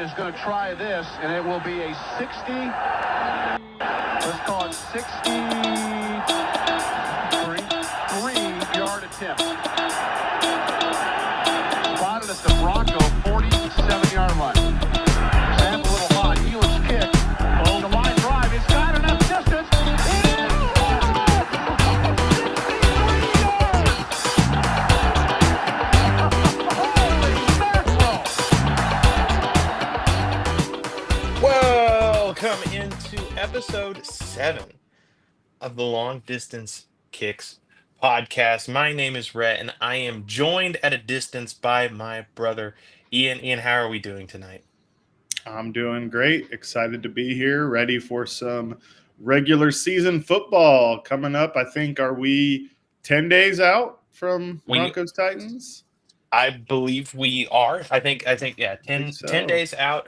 is going to try this, and it will be a 60, let's call it 63-yard attempt. Spotted at the Bronco 47-yard line. Sam's a little hot. Elam's kick. Oh, the line drive. It's got enough distance. Welcome into episode 7 of the Long Distance Kicks podcast. My name is Rhett, and I am joined at a distance by my brother, Ian. Ian, how are we doing tonight? I'm doing great. Excited to be here. Ready for some regular season football coming up. I think, are we 10 days out from Broncos Titans? I believe we are. I think yeah, 10 days out.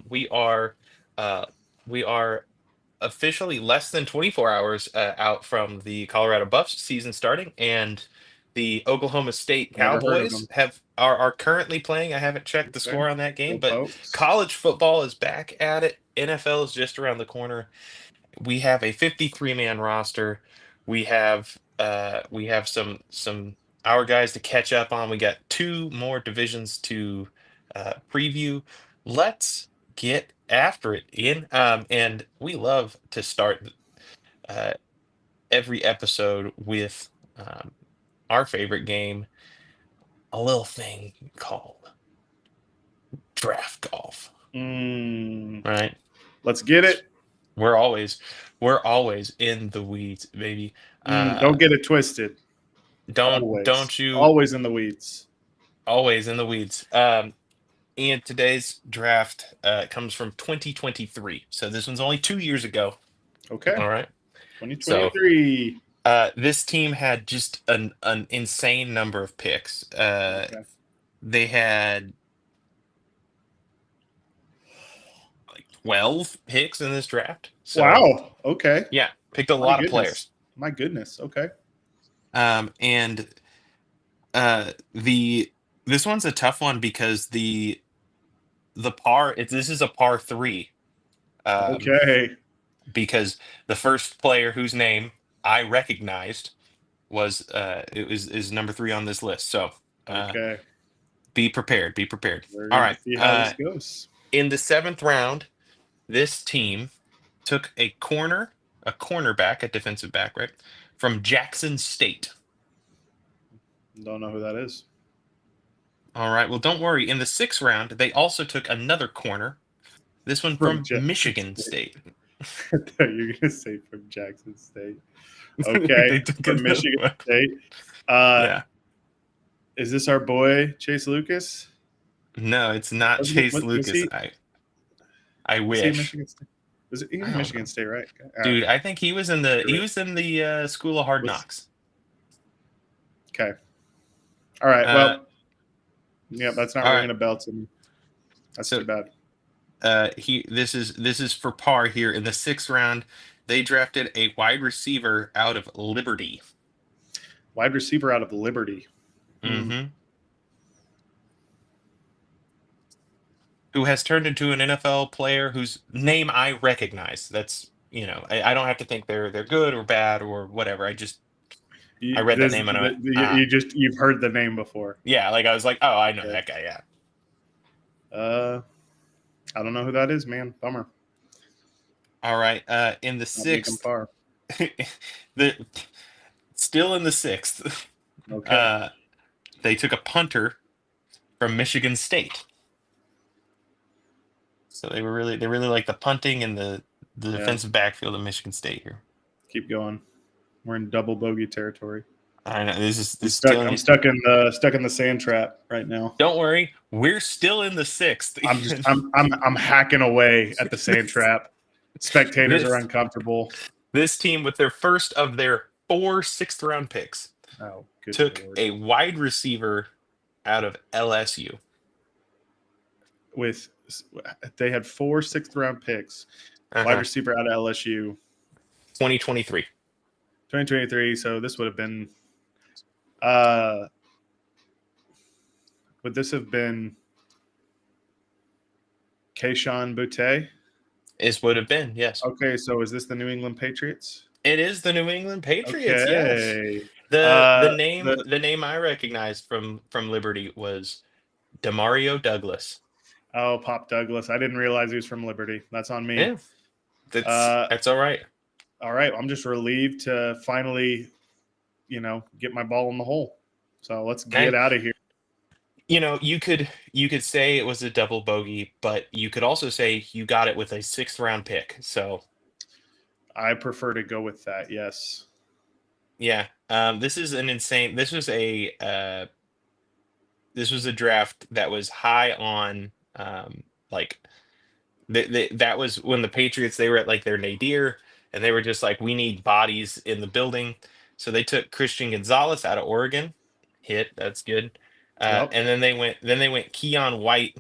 We are officially less than 24 hours out from the Colorado Buffs season starting, and the Oklahoma State Cowboys are currently playing. I haven't checked the score on that game, but college football is back at it. NFL is just around the corner. We have a 53-man roster. We have some our guys to catch up on. We got 2 more divisions to preview. Let's get after it, Ian. And we love to start every episode with our favorite game, a little thing called draft golf. Right? Let's get it. We're always in the weeds, baby. Don't get it twisted. Don't you always in the weeds. Always in the weeds. And today's draft comes from 2023. So this one's only 2 years ago. Okay. All right. 2023. So, this team had just an insane number of picks. They had like 12 picks in this draft. So, wow. Okay. Yeah. Picked a lot of players. My goodness. Okay. And this one's a tough one because this is a par 3. Okay. Because the first player whose name I recognized is number 3 on this list. So okay. Be prepared. We're All right. See how this goes. In the 7th round, this team took a cornerback, a defensive back, right, from Jackson State. Don't know who that is. All right. Well, don't worry. In the 6th round, they also took another corner. This one from Michigan State. I thought you were going to say from Jackson State. Okay. From Michigan State. Yeah. Is this our boy, Chase Lucas? No, it's not Chase Lucas. I wish. Was it Michigan State, right? Dude, I think he was in the School of Hard Knocks. Okay. All right. Well, yeah, that's not ringing a bell to me. That's too bad. This is for par here. In the 6th round, they drafted a wide receiver out of Liberty. Wide receiver out of Liberty. Mm-hmm. Who has turned into an NFL player whose name I recognize. That's, I don't have to think they're good or bad or whatever. I read that name and I went, you've heard the name before. Yeah, like I was like, oh, I know that guy, yeah. I don't know who that is, man. Bummer. All right. In the 6th, still in the 6th, okay. They took a punter from Michigan State. So they really like the punting and the defensive backfield of Michigan State here. Keep going. We're in double bogey territory. I know I'm stuck in the sand trap right now. Don't worry, we're still in the 6th. I'm hacking away at the sand trap. Spectators are uncomfortable. This team, with their first of their 4 6th-round picks, took a wide receiver out of LSU. They had 4 6th-round picks. Wide receiver out of LSU. 2023. 2023. So this would have been. Would this have been Keyshawn Butte. would have been, yes. Okay, so is this the New England Patriots? It is the New England Patriots. Yes. Okay. The name I recognized from Liberty was Demario Douglas. Oh, Pop Douglas. I didn't realize he was from Liberty. That's on me. Yeah, that's all right. All right. I'm just relieved to finally, get my ball in the hole. So let's get out of here. You could say it was a double bogey, but you could also say you got it with a 6th round pick. So I prefer to go with that. Yes. Yeah. This is an insane. This was a draft that was high on like that was when the Patriots, they were at like their nadir, and they were just like, we need bodies in the building. So they took Christian Gonzalez out of Oregon. That's good. Yep. And then they went Keon White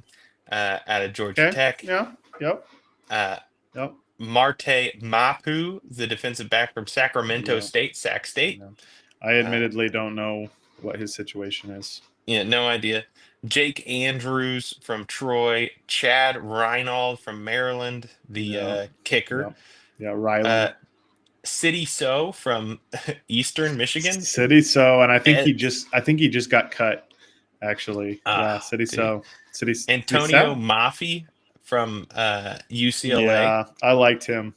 out of Georgia Tech. Yeah. Yep. Yep. Marte Mapu, the defensive back from Sacramento State, Sac State. Yeah. I admittedly don't know what his situation is. Yeah, no idea. Jake Andrews from Troy, Chad Reinald from Maryland, the kicker. Yeah, Riley. City So from Eastern Michigan. City So, and I think he just got cut. Actually, City So. Antonio Maffei from UCLA. Yeah, I liked him.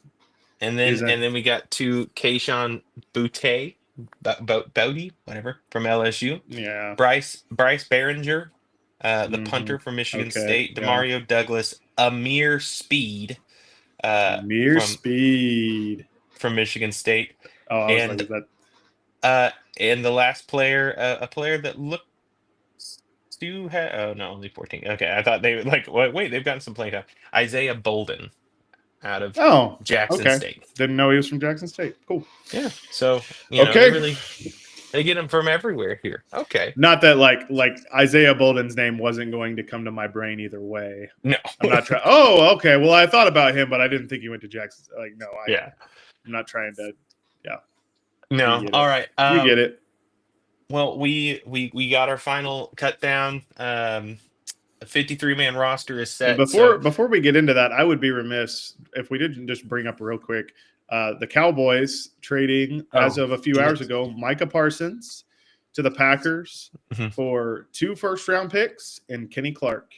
And then we got Keyshawn Butte, Bouty, whatever, from LSU. Yeah. Bryce Behringer, the punter from Michigan State. Demario Douglas, Amir Speed. Speed from Michigan State. Oh, I and was like, is that... and the last player, a player that looked to have, oh no, only 14. Okay, I thought they would wait, they've gotten some playing time. Isaiah Bolden out of Jackson State. Didn't know he was from Jackson State. Cool. Yeah. So they get him from everywhere here. Okay. Not that like Isaiah Bolden's name wasn't going to come to my brain either way. No. I'm not trying. Oh, okay. Well, I thought about him, but I didn't think he went to Jackson. Like, no. I'm not trying to. Yeah. No. All right. You get it. Well, we got our final cut down. A 53-man roster is set. Before we get into that, I would be remiss if we didn't just bring up real quick the Cowboys trading as of a few hours ago Micah Parsons to the Packers for 2 first-round picks and Kenny Clark.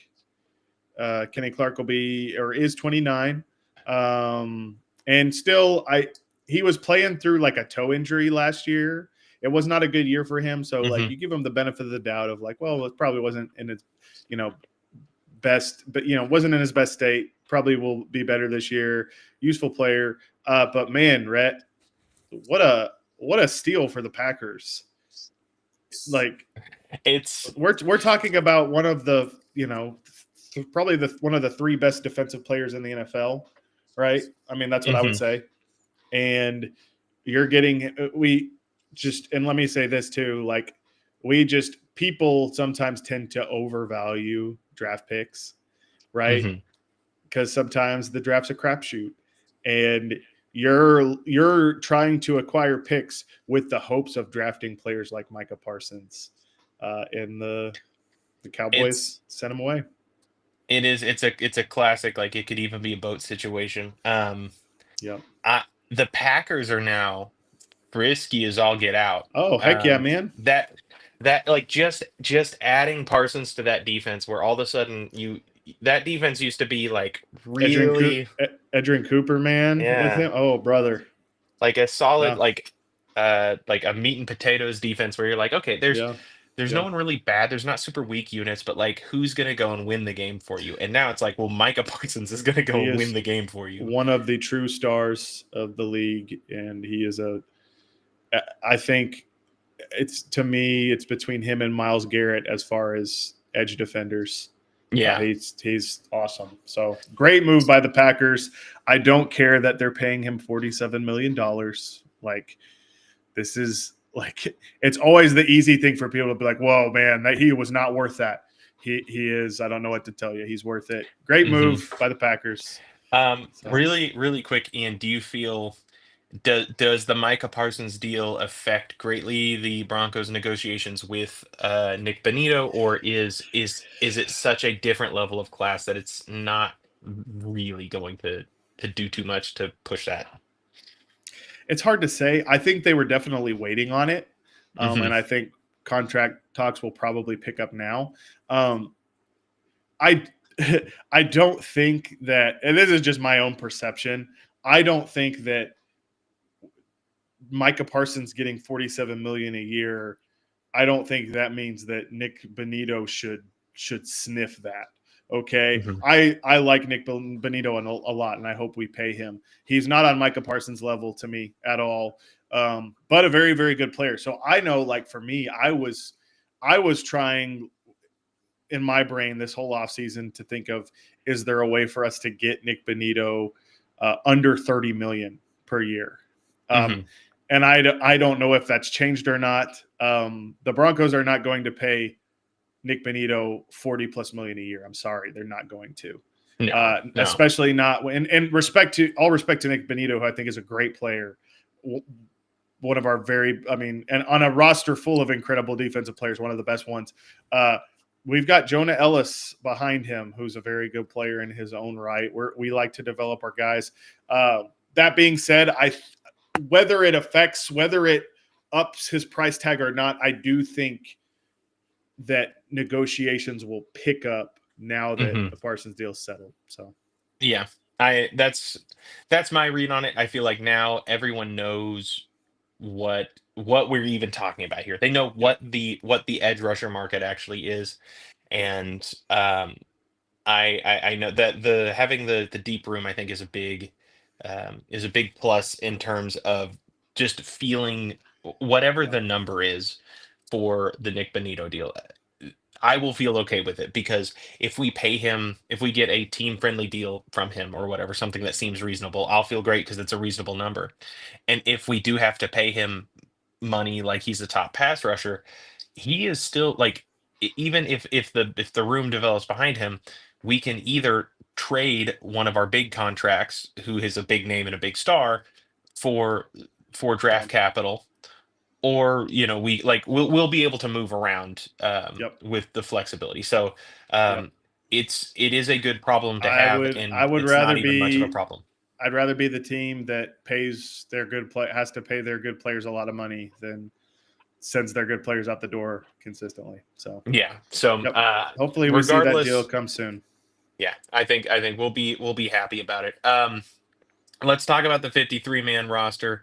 Kenny Clark is 29, and still he was playing through like a toe injury last year. It was not a good year for him, so like you give him the benefit of the doubt of like, well, it probably wasn't in its best, but wasn't in his best state. Probably will be better this year. Useful player, but man, Rhett, what a steal for the Packers. Like we're talking about one of the probably one of the 3 best defensive players in the NFL, right? I mean, that's what I would say. And you're getting and let me say this too, like people sometimes tend to overvalue draft picks, right? Because sometimes the draft's a crapshoot, and you're trying to acquire picks with the hopes of drafting players like Micah Parsons, and the Cowboys sent him away. It's a classic. Like, it could even be a boat situation. The Packers are now frisky as all get out. Oh, heck yeah, man. That like just adding Parsons to that defense, where all of a sudden that defense used to be like really Edrin Cooper, man. With him. Oh, brother. Like a solid like a meat and potatoes defense where you're like, okay, there's no one really bad. There's not super weak units, but like, who's going to go and win the game for you? And now it's like, well, Micah Parsons is going to go and win the game for you. One of the true stars of the league. And he is I think to me, it's between him and Myles Garrett as far as edge defenders. Yeah. He's awesome. So great move by the Packers. I don't care that they're paying him $47 million. Like, this is like, it's always the easy thing for people to be like, whoa, man, that he was not worth that. He is, I don't know what to tell you. He's worth it. Great move by the Packers. Really, really quick, Ian, do you feel, does the Micah Parsons deal affect greatly the Broncos negotiations with Nick Bonito, or is it such a different level of class that it's not really going to do too much to push that. It's hard to say. I think they were definitely waiting on it, Mm-hmm. and I think contract talks will probably pick up now. I I don't think that, and this is just my own perception. I don't think that Micah Parsons getting $47 million a year. I don't think that means that Nick Bonito should sniff that. Okay, Mm-hmm. I like Nick Bonito a lot, and I hope we pay him. He's not on Micah Parsons' level to me at all, but a very, very good player. So I know, like for me, I was trying in my brain this whole offseason to think of, is there a way for us to get Nick Bonito under 30 million per year? Mm-hmm. And I don't know if that's changed or not. The Broncos are not going to pay Nick Bonito 40 plus million a year. I'm sorry, they're not going to. No. Especially not in respect to Nick Bonito, who I think is a great player. One of our and on a roster full of incredible defensive players, one of the best ones. We've got Jonah Ellis behind him, who's a very good player in his own right. We like to develop our guys. That being said, whether it ups his price tag or not, I do think that negotiations will pick up now that the Parsons deal's settled. So, yeah, that's my read on it. I feel like now everyone knows what we're even talking about here. They know what the edge rusher market actually is, and I know that having the deep room, I think, is a big plus in terms of just feeling whatever the number is for the Nick Bonito deal. I will feel okay with it, because if we pay him, if we get a team friendly deal from him or whatever, something that seems reasonable, I'll feel great because it's a reasonable number. And if we do have to pay him money, like he's a top pass rusher, he is still like, even if the room develops behind him, we can either trade one of our big contracts, who is a big name and a big star, for draft capital, or we'll be able to move around with the flexibility. So it is a good problem to have, and I would it's rather not even much of a problem. I'd rather be the team that has to pay their good players a lot of money than sends their good players out the door consistently. So yeah. So hopefully we see that deal come soon. Yeah, I think we'll be happy about it. Let's talk about the 53-man roster.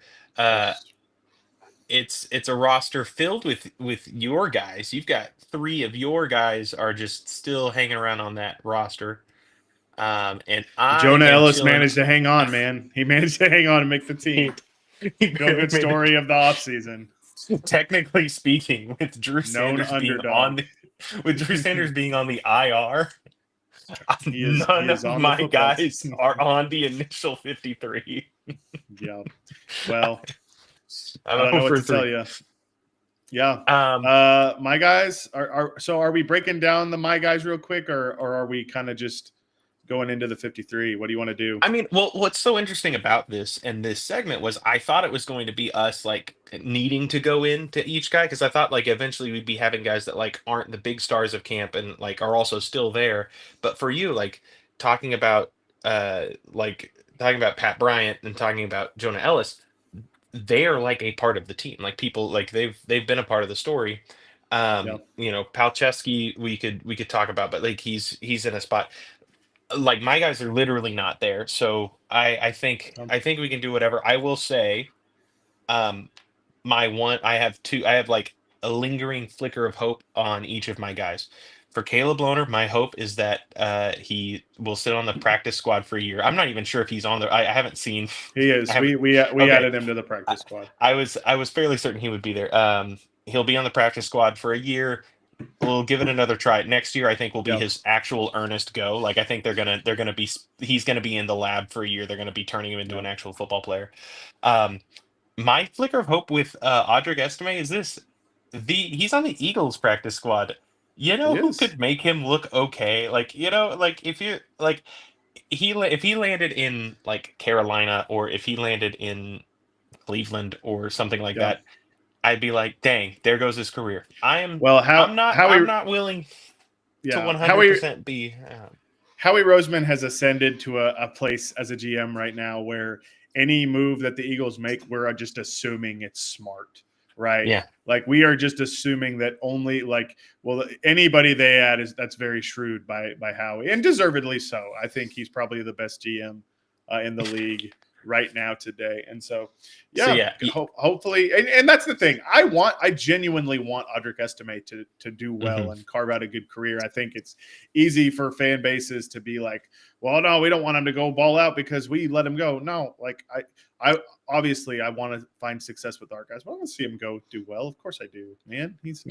It's a roster filled with your guys. You've got 3 of your guys are just still hanging around on that roster. And Jonah Ellis managed to hang on, man. He managed to hang on and make the team. Feel good story of the offseason. Technically speaking, with Drew Sanders being on the IR, none of my guys are on the initial 53. Yeah. Well, I don't know what to tell you. Yeah. My guys are we breaking down the my guys real quick, or are we kind of just going into the 53? What do you want to do? I mean, well, what's so interesting about this and this segment was, I thought it was going to be us like needing to go into each guy, because I thought like eventually we'd be having guys that like aren't the big stars of camp and like are also still there. But for you, like talking about Pat Bryant and talking about Jonah Ellis, they are like a part of the team. Like people, like they've been a part of the story. Palczewski, we could talk about, but like he's in a spot. Like my guys are literally not there, so I think we can do whatever. I will say, I have like a lingering flicker of hope on each of my guys. For Caleb Lohner, my hope is that he will sit on the practice squad for a year. I'm not even sure if he's on there. I haven't seen. He is. We added him to the practice squad. I was fairly certain he would be there. He'll be on the practice squad for a year. We'll give it another try. Next year, I think will be his actual earnest go. Like I think he's gonna be in the lab for a year. They're gonna be turning him into an actual football player. My flicker of hope with Audric Estime is this: he's on the Eagles practice squad. You know who could make him look okay? Like like if he landed in like Carolina, or if he landed in Cleveland or something like that, I'd be like, dang, there goes his career. I'm not willing to 100% be. Howie Roseman has ascended to a place as a GM right now where any move that the Eagles make, we're just assuming it's smart, right? Yeah. Like we are just assuming that only anybody they add that's very shrewd by Howie, and deservedly so. I think he's probably the best GM in the league right now today. And so, hopefully, and that's the thing. I genuinely want Audric Estime to do well and carve out a good career. I think it's easy for fan bases to be like, well, no, we don't want him to go ball out because we let him go. No, like I obviously I want to find success with our guys. But I want to see him go do well. Of course I do, man. He's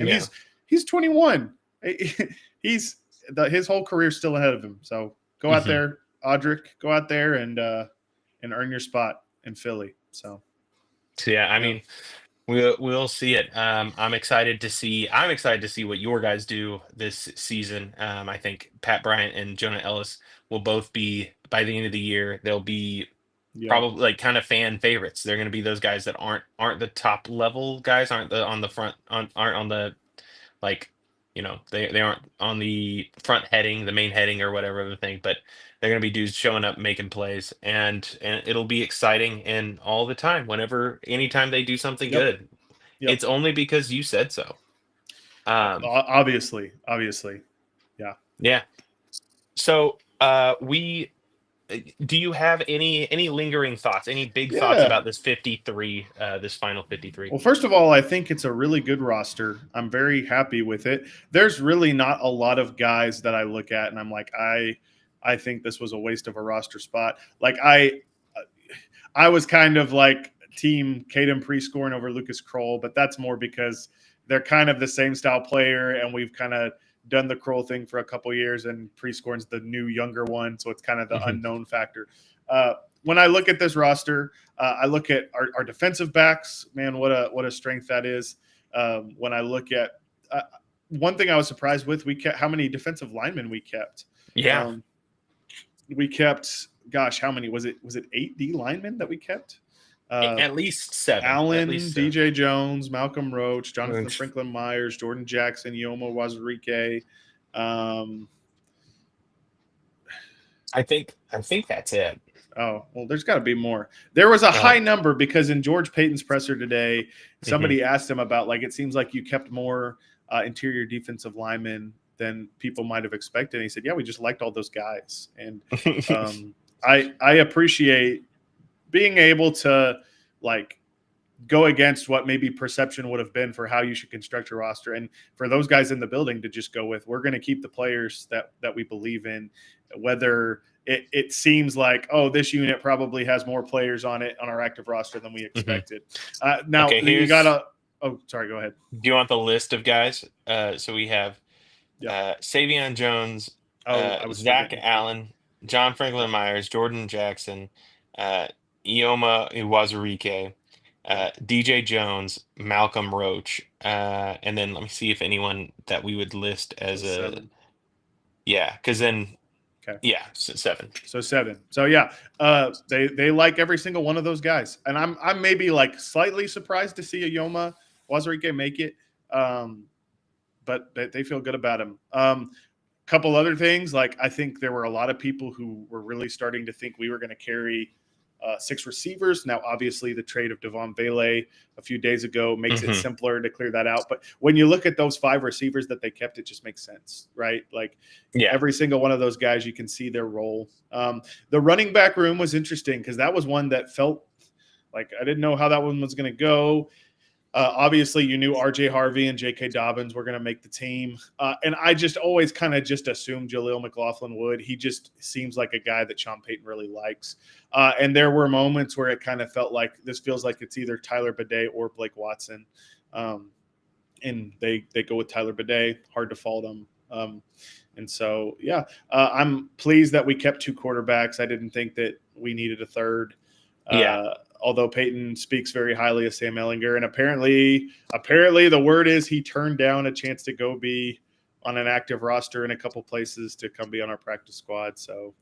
21. His whole career's still ahead of him. So go out there, Audric. Go out there and earn your spot in Philly. So yeah, I mean, we'll see it. I'm excited to see what your guys do this season. I think Pat Bryant and Jonah Ellis will both be, by the end of the year, they'll be probably like kind of fan favorites. They're going to be those guys that aren't the top level guys, aren't on the like, they aren't on the front heading, the main heading or whatever the thing, but they're going to be dudes showing up, making plays, and it'll be exciting and all the time. Anytime they do something good, it's only because you said so. Obviously, yeah. So do you have any lingering thoughts, any big thoughts about this final 53? Well, first of all, I think it's a really good roster. I'm very happy with it. There's really not a lot of guys that I look at and I'm like, I think this was a waste of a roster spot. Like I was kind of like team Caden Prescorn over Lucas Kroll, but that's more because they're kind of the same style player and we've kind of done the Kroll thing for a couple years and Prescorn's the new younger one. So it's kind of the unknown factor. When I look at this roster, I look at our defensive backs, man, what a strength that is. When I look at one thing I was surprised with, we kept how many defensive linemen we kept. Yeah. We kept, gosh, how many was it 8 D linemen that we kept? At least 7. Allen, DJ Jones, Malcolm Roach, Jonathan Franklin Myers, Jordan Jackson, Yoma Wazurike. I think that's it. Oh, well, there's got to be more. There was a high number because in George Payton's presser today, somebody asked him about, like, it seems like you kept more interior defensive linemen than people might have expected. And he said, yeah, we just liked all those guys. And I appreciate being able to like go against what maybe perception would have been for how you should construct your roster. And for those guys in the building to just go with, we're going to keep the players that we believe in, whether it seems like, oh, this unit probably has more players on our active roster than we expected. Now you got sorry, go ahead. Do you want the list of guys? So we have Savion Jones, Zach Allen, John Franklin Myers, Jordan Jackson, Ioma Iwazurike, DJ Jones, Malcolm Roach, and then let me see if anyone that we would list as because then 7. So 7. So they like every single one of those guys, and I'm maybe like slightly surprised to see Ioma Wazurike make it, but they feel good about him. Couple other things, like I think there were a lot of people who were really starting to think we were going to carry 6 receivers. Now, obviously, the trade of Devon Vele a few days ago makes it simpler to clear that out. But when you look at those 5 receivers that they kept, it just makes sense, right? Like every single one of those guys, you can see their role. The running back room was interesting because that was one that felt like I didn't know how that one was going to go. Obviously, you knew R.J. Harvey and J.K. Dobbins were going to make the team. And I just always kind of just assumed Jaleel McLaughlin would. He just seems like a guy that Sean Payton really likes. And there were moments where it kind of felt like this feels like it's either Tyler Bidet or Blake Watson. And they go with Tyler Bidet. Hard to fault them. And so, I'm pleased that we kept 2 quarterbacks. I didn't think that we needed a third. Although Peyton speaks very highly of Sam Ehlinger, and apparently the word is he turned down a chance to go be on an active roster in a couple places to come be on our practice squad. So,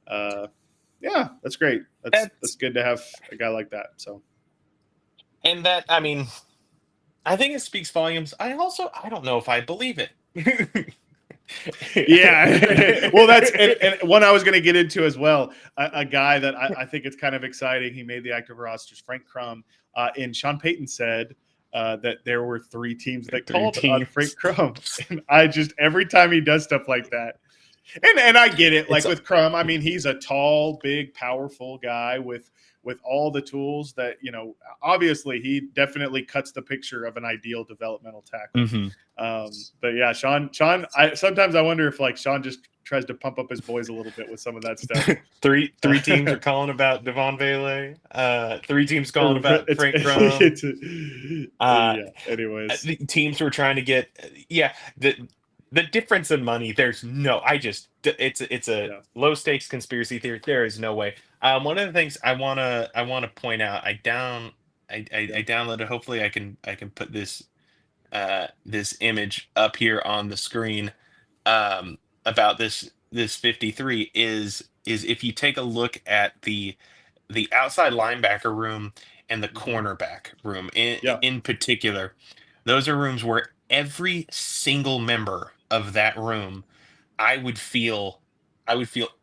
that's great. That's good to have a guy like that. So, and that, I mean, I think it speaks volumes. I don't know if I believe it. Yeah. Well, that's and one I was going to get into as well. A guy that I think it's kind of exciting. He made the active rosters. Frank Crum. And Sean Payton said that there were 3 teams that called on Frank Crum. And I just, every time he does stuff like that, and I get it. Like with Crum, I mean, he's a tall, big, powerful guy with all the tools that, obviously he definitely cuts the picture of an ideal developmental tackle. Mm-hmm. But yeah, Sean, sometimes I wonder if like Sean just tries to pump up his boys a little bit with some of that stuff. Three teams are calling about Devon Vele. 3 teams calling about Frank Crum. Yeah. Anyways, the teams were trying to get the difference in money. There's no. It's a low stakes conspiracy theory. There is no way. One of the things I wanna point out. I downloaded. Hopefully, I can put this this image up here on the screen about this 53 is if you take a look at the outside linebacker room and the cornerback room in particular, those are rooms where every single member of that room I would feel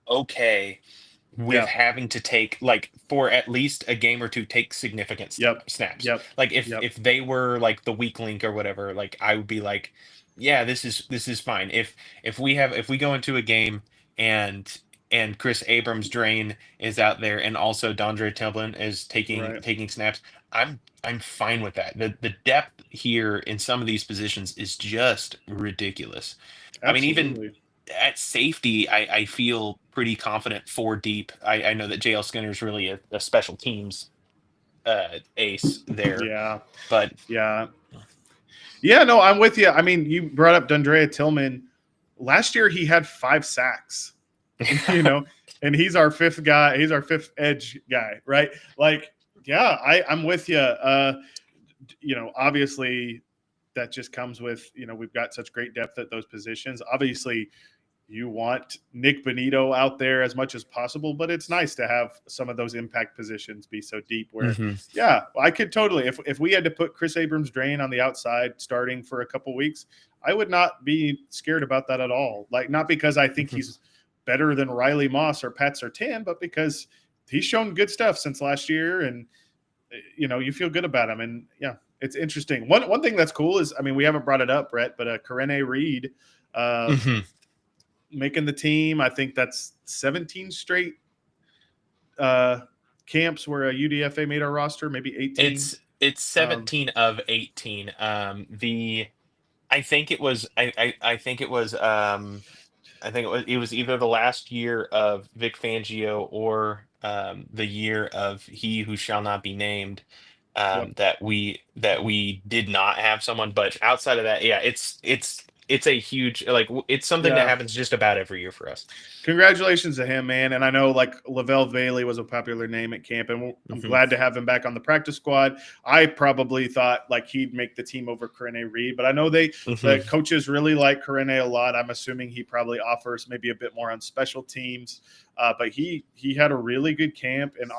okay with having to take, like, for at least a game or two, take significant snaps. Like if they were like the weak link or whatever, like I would be like, yeah, this is fine. If we go into a game and Chris Abrams Drain is out there and also Dondre Templin is taking snaps, I'm fine with that. The depth here in some of these positions is just ridiculous. Absolutely. I mean, even at safety, I feel pretty confident 4 deep. I know that JL Skinner is really a special teams ace there. Yeah. But yeah, no, I'm with you. I mean, you brought up Dondrea Tillman. Last year he had 5 sacks, and he's our 5th guy. He's our 5th edge guy, right? Like, yeah, I'm with you. Obviously that just comes with, we've got such great depth at those positions. Obviously, you want Nick Benito out there as much as possible, but it's nice to have some of those impact positions be so deep where, I could totally, if we had to put Chris Abrams Drain on the outside starting for a couple weeks, I would not be scared about that at all. Like, not because I think he's better than Riley Moss or Pat Surtain, but because he's shown good stuff since last year, and you feel good about him. And yeah, it's interesting. One thing that's cool is, I mean, we haven't brought it up, Brett, but Karene Reed making the team. I think that's 17 straight camps where a UDFA made our roster, maybe 18. It's 17 of 18. I think it was it was either the last year of Vic Fangio or the year of he who shall not be named, that we did not have someone. But outside of that, yeah, it's a huge, like, it's something that happens just about every year for us. Congratulations to him, man. And I know, like, Lavelle Bailey was a popular name at camp, and I'm glad to have him back on the practice squad. I probably thought like he'd make the team over Karene Reed, but I know the coaches really like Karene a lot. I'm assuming he probably offers maybe a bit more on special teams, but he had a really good camp. And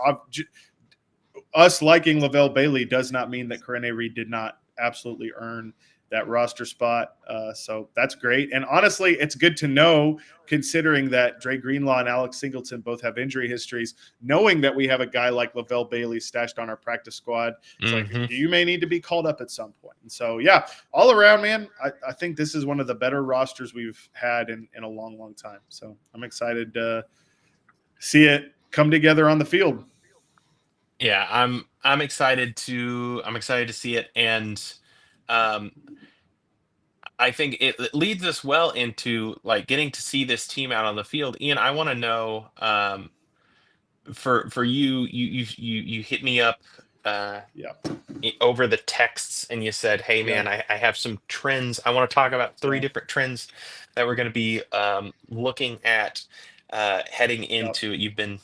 us liking Lavelle Bailey does not mean that Karene Reed did not absolutely earn that roster spot. So that's great. And honestly, it's good to know, considering that Dre Greenlaw and Alex Singleton both have injury histories, knowing that we have a guy like Lavelle Bailey stashed on our practice squad. It's like, you may need to be called up at some point. And so, yeah, all around, man, I think this is one of the better rosters we've had in a long, long time. So I'm excited to see it come together on the field. Yeah, I'm excited to see it. And I think it leads us well into, like, getting to see this team out on the field. Ian, I want to know, for you hit me up over the texts, and you said, hey man, I have some trends. I want to talk about 3 different trends that we're going to be looking at heading into it. You've been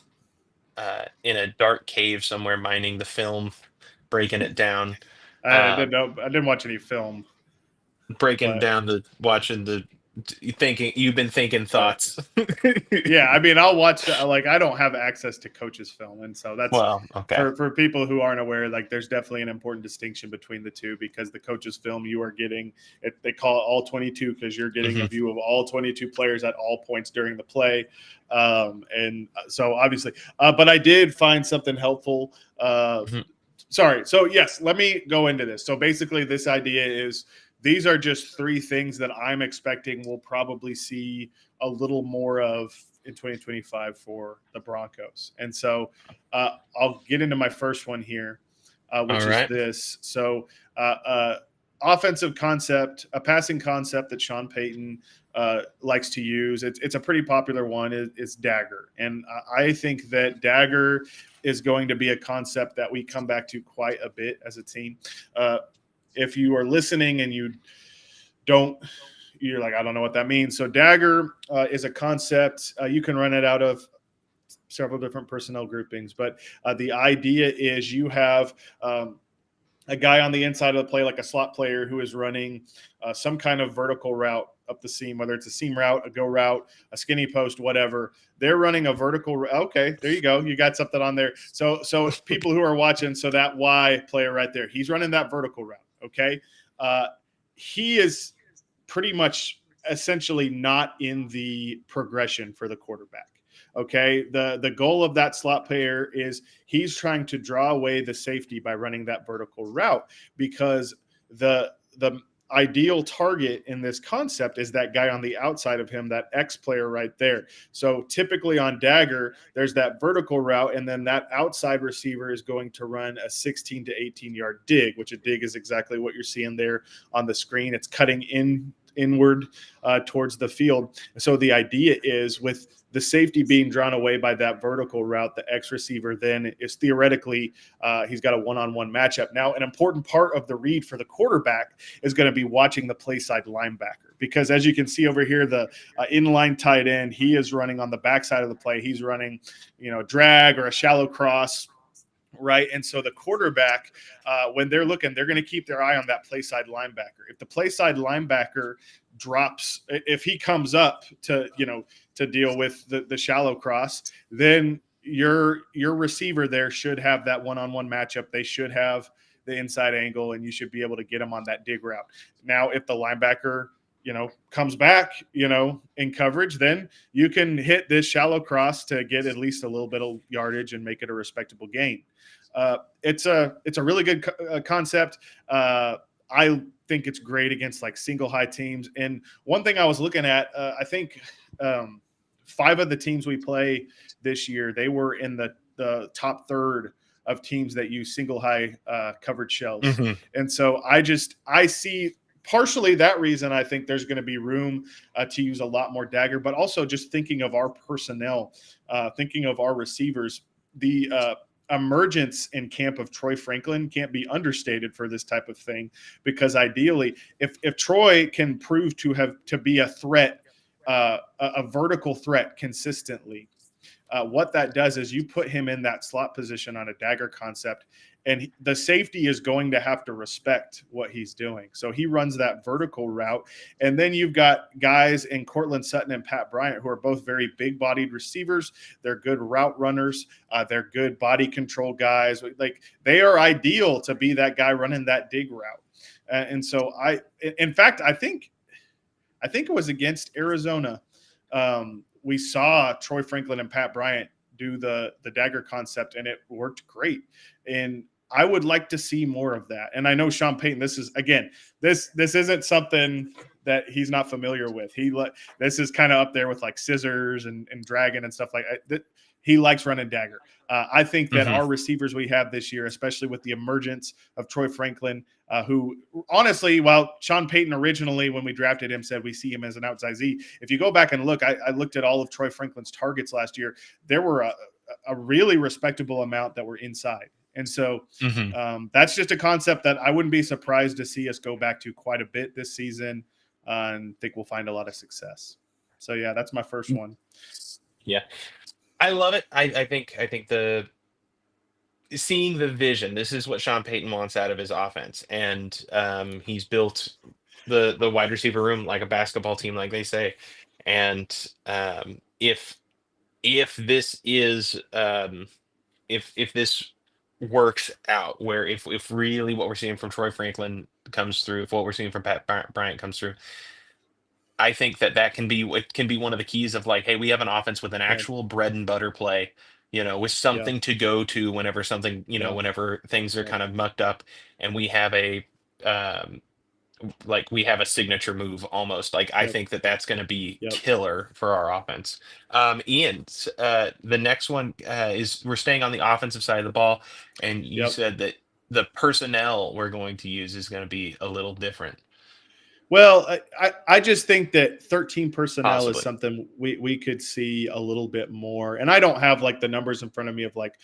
in a dark cave somewhere mining the film, breaking it down. I didn't watch any film. Watching the You've been thinking thoughts. Yeah, I mean, I'll watch like I don't have access to coaches' film, and so that's Well, okay. for people who aren't aware. Like, there's definitely an important distinction between the two, because the coaches' film you are getting they call it all 22 because you're getting a view of all 22 players at all points during the play, and so obviously, but I did find something helpful. Sorry, so yes, let me go into this. So basically, this idea is these are just three things that I'm expecting we'll probably see a little more of in 2025 for the Broncos. And so I'll get into my first one here, which All is right. this. So, offensive concept, a passing concept that Sean Payton likes to use. It's a pretty popular one. It's dagger. And I think that dagger is going to be a concept that we come back to quite a bit as a team. If you are listening and you're like, I don't know what that means. So dagger is a concept. You can run it out of several different personnel groupings, but the idea is you have a guy on the inside of the play, like a slot player, who is running some kind of vertical route up the seam, whether it's a seam route, a go route, a skinny post, whatever. They're running a vertical. Okay, there you go. You got something on there. So people who are watching, so that Y player right there, he's running that vertical route. Okay, he is pretty much essentially not in the progression for the quarterback. Okay, the goal of that slot player is he's trying to draw away the safety by running that vertical route, because the ideal target in this concept is that guy on the outside of him, that X player right there. So typically on dagger, there's that vertical route, and then that outside receiver is going to run a 16 to 18-yard dig, which a dig is exactly what you're seeing there on the screen. It's cutting inward towards the field. So the idea is, with the safety being drawn away by that vertical route, the X receiver then is theoretically he's got a one-on-one matchup. Now, an important part of the read for the quarterback is going to be watching the play side linebacker, because as you can see over here, the inline tight end, he is running on the backside of the play. He's running, drag or a shallow cross, right? And so the quarterback, when they're looking, they're going to keep their eye on that play side linebacker. If the play side linebacker drops, if he comes up to deal with the shallow cross, then your receiver there should have that one-on-one matchup. They should have the inside angle, and you should be able to get them on that dig route. Now, if the linebacker comes back, in coverage, then you can hit this shallow cross to get at least a little bit of yardage and make it a respectable gain. It's a really good concept. I think it's great against like single high teams. And one thing I was looking at, I think 5 of the teams we play this year, they were in the top third of teams that use single high coverage shells. And so I see partially that reason. I think there's going to be room to use a lot more dagger, but also just thinking of our personnel, thinking of our receivers, the emergence in camp of Troy Franklin can't be understated for this type of thing, because ideally, if Troy can prove to be a threat, a vertical threat consistently, what that does is you put him in that slot position on a dagger concept, and the safety is going to have to respect what he's doing. So he runs that vertical route. And then you've got guys in Cortland Sutton and Pat Bryant who are both very big-bodied receivers. They're good route runners. They're good body control guys. Like, they are ideal to be that guy running that dig route. And so in fact, I think it was against Arizona. We saw Troy Franklin and Pat Bryant do the dagger concept, and it worked great. And I would like to see more of that. And I know Sean Payton, this isn't something that he's not familiar with. This is kind of up there with like scissors and dragon and stuff like that. He likes running dagger. I think that our receivers we have this year, especially with the emergence of Troy Franklin, who honestly, while Sean Payton originally, when we drafted him, said we see him as an outside Z, if you go back and look, I looked at all of Troy Franklin's targets last year. There were a really respectable amount that were inside. And so that's just a concept that I wouldn't be surprised to see us go back to quite a bit this season, and think we'll find a lot of success. So, yeah, that's my first one. Yeah. I love it. I think seeing the vision. This is what Sean Payton wants out of his offense, and he's built the wide receiver room like a basketball team, like they say. And if this is if this works out, where if really what we're seeing from Troy Franklin comes through, if what we're seeing from Pat Bryant comes through, I think that can be, it can be one of the keys of like, hey, we have an offense with an Right. actual bread and butter play, with Yeah. something to go to whenever something, Yeah. whenever things are Yep. kind of mucked up, and we have a um, like we have a signature move almost. Like I Yep. think that's going to be Yep. killer for our offense. Ian, the next one is, we're staying on the offensive side of the ball, and you Yep. said that the personnel we're going to use is going to be a little different, Well, I just think that 13 personnel is possibly. something we could see a little bit more. And I don't have like the numbers in front of me of like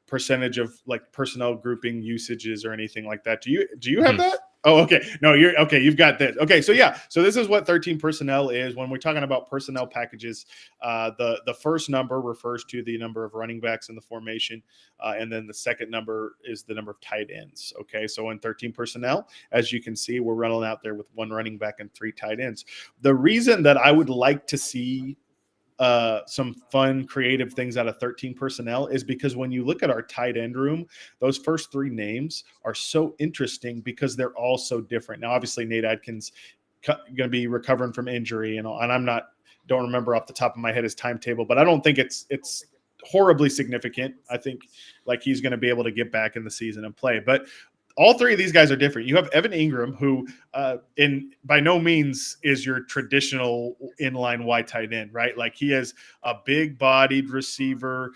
percentage of like personnel grouping usages or anything like that. Do you have Mhm. that? Oh, okay. No, you're okay. You've got this. Okay, so yeah, so this is what 13 personnel is. When we're talking about personnel packages, the first number refers to the number of running backs in the formation, and then the second number is the number of tight ends. Okay, so in 13 personnel, as you can see, we're running out there with one running back and three tight ends. The reason that I would like to see some fun, creative things out of 13 personnel is because when you look at our tight end room, those first three names are so interesting because they're all so different. Now, obviously, Nate Adkins going to be recovering from injury, and I'm don't remember off the top of my head his timetable, but I don't think it's horribly significant. I think like he's going to be able to get back in the season and play, but all three of these guys are different. You have Evan Ingram, who in by no means is your traditional inline wide tight end, right? Like he is a big-bodied receiver.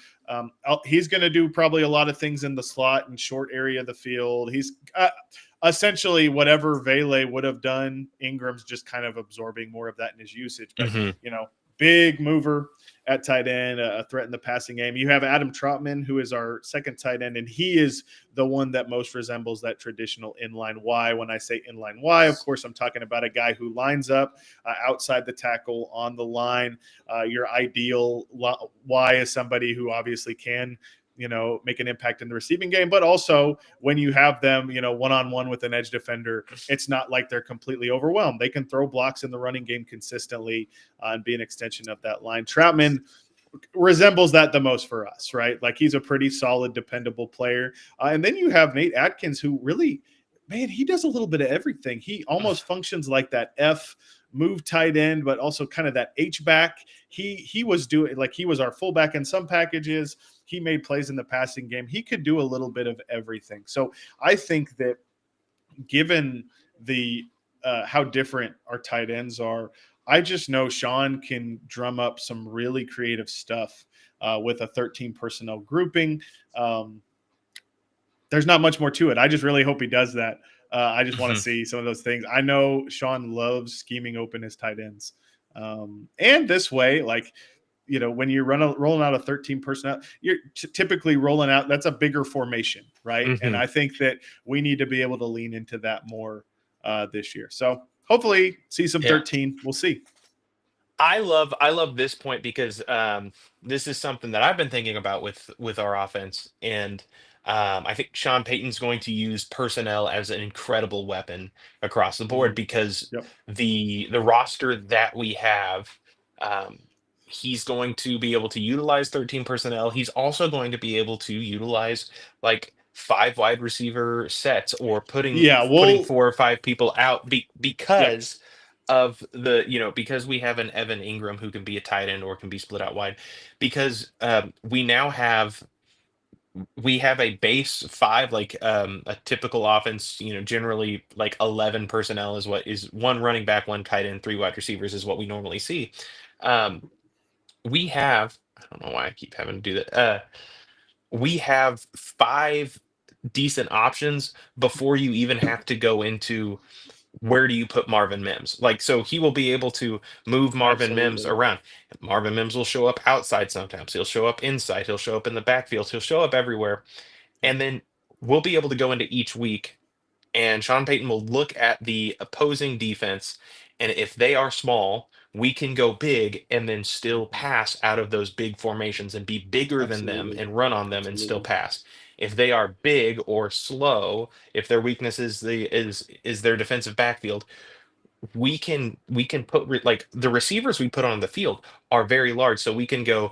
He's going to do probably a lot of things in the slot and short area of the field. He's essentially whatever Vele would have done. Ingram's just kind of absorbing more of that in his usage, but Mhm. big mover at tight end, a threat in the passing game. You have Adam Troutman, who is our second tight end, and he is the one that most resembles that traditional inline Y. When I say inline Y, of course, I'm talking about a guy who lines up outside the tackle on the line. Your ideal Y is somebody who obviously can make an impact in the receiving game, but also when you have them, one-on-one with an edge defender, it's not like they're completely overwhelmed. They can throw blocks in the running game consistently and be an extension of that line. Troutman resembles that the most for us, right? Like he's a pretty solid, dependable player. And then you have Nate Adkins, who really, man, he does a little bit of everything. He almost functions like that F move tight end, but also kind of that H back. He was doing like he was our fullback in some packages. He made plays in the passing game. He could do a little bit of everything. So I think that given the how different our tight ends are, I just know Sean can drum up some really creative stuff with a 13 personnel grouping. There's not much more to it. I just really hope he does that. I just want to Mhm. see some of those things. I know Sean loves scheming open his tight ends. And this way, like, when you're rolling out a 13 personnel, you're typically rolling out, that's a bigger formation, right? And Mhm. I think that we need to be able to lean into that more this year. So hopefully see some Yeah. 13. We'll see. I love this point because this is something that I've been thinking about with our offense, and I think Sean Payton's going to use personnel as an incredible weapon across the board, because Yep. the roster that we have, um, he's going to be able to utilize 13 personnel. He's also going to be able to utilize like five wide receiver sets, or Yeah. putting Well, 4 or 5 people out, yep. because of the because we have an Evan Ingram who can be a tight end or can be split out wide, because we have a base five, like a typical offense, generally like 11 personnel is what is, one running back, one tight end, three wide receivers is what we normally see. um we have, I don't know why I keep having to do that, we have five decent options before you even have to go into where do you put Marvin Mims? Like, so he will be able to move Marvin Mims Absolutely. around. Marvin Mims will show up outside sometimes. He'll show up inside. He'll show up in the backfield. He'll show up everywhere. Yep. And then we'll be able to go into each week, and Sean Payton will look at the opposing defense. And if they are small, we can go big and then still Mhm. pass out of those big formations and be bigger than them Absolutely. and run on them and still Absolutely. pass. If they are big or slow, if their weakness is their defensive backfield, we can put like the receivers we put on the field are very large, so we can go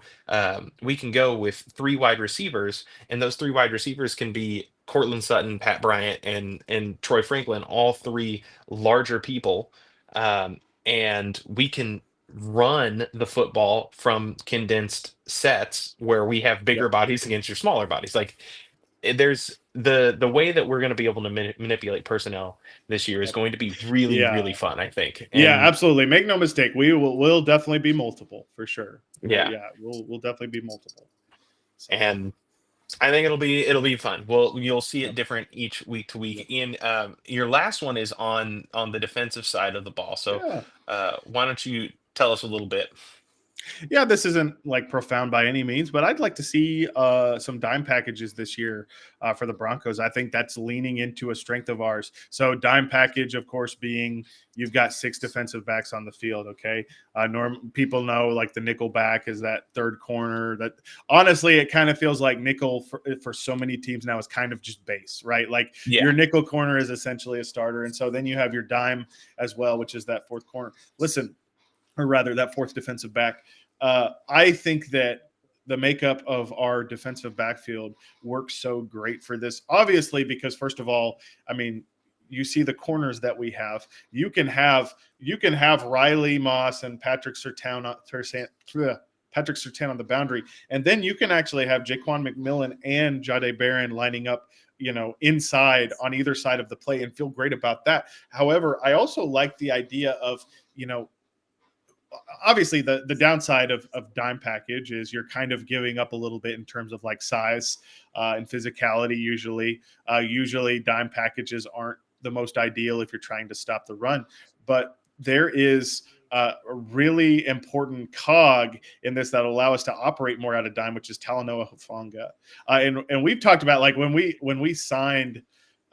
with three wide receivers, and those three wide receivers can be Cortland Sutton, Pat Bryant, and Troy Franklin, all three larger people, um, and we can run the football from condensed sets where we have bigger Yep. bodies against your smaller bodies. Like there's the way that we're going to be able to manipulate personnel this year is Yep. going to be really, Yeah. really fun, I think. Yeah, And absolutely. Make no mistake, we'll definitely be multiple for sure. yeah, Yeah, we'll definitely be multiple. So and I think it'll be fun. Well, you'll see it yep, different each week to week. yep. Ian, your last one is on the defensive side of the ball. So, Yeah. why don't you tell us a little bit? Yeah, this isn't like profound by any means, but I'd like to see some dime packages this year for the Broncos. I think that's leaning into a strength of ours. So dime package, of course, being you've got 6 defensive backs on the field. Okay, people know like the nickel back is that third corner. That honestly, it kind of feels like nickel for so many teams now is kind of just base, right? Like Yeah. your nickel corner is essentially a starter, and so then you have your dime as well, which is that fourth corner. Listen, or rather that fourth defensive back. I think that the makeup of our defensive backfield works so great for this. Obviously, because first of all, I mean, you see the corners that we have. You can have Riley Moss and Patrick Surtain on the boundary, and then you can actually have Jaquan McMillan and Jade Barron lining up, inside on either side of the play and feel great about that. However, I also like the idea of, obviously the downside of dime package is you're kind of giving up a little bit in terms of like size and physicality. Usually dime packages aren't the most ideal if you're trying to stop the run, but there is a really important cog in this that allow us to operate more out of dime, which is Talanoa Hufanga. And we've talked about like when we signed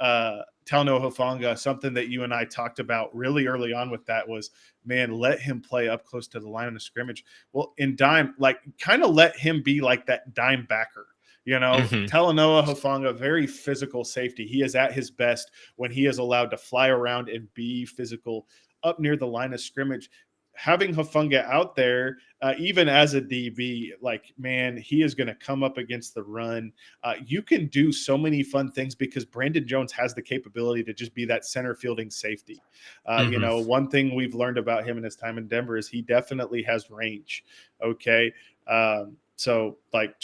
Talanoa Hufanga, something that you and I talked about really early on with that was, man, let him play up close to the line of scrimmage. Well, in dime, like kind of let him be like that dime backer. Hmm. Talanoa Hufanga, very physical safety. He is at his best when he is allowed to fly around and be physical up near the line of scrimmage. Having Hufanga out there, even as a DB, like, man, he is going to come up against the run. You can do so many fun things because Brandon Jones has the capability to just be that center fielding safety. Hmm. One thing we've learned about him in his time in Denver is he definitely has range. Okay. So like,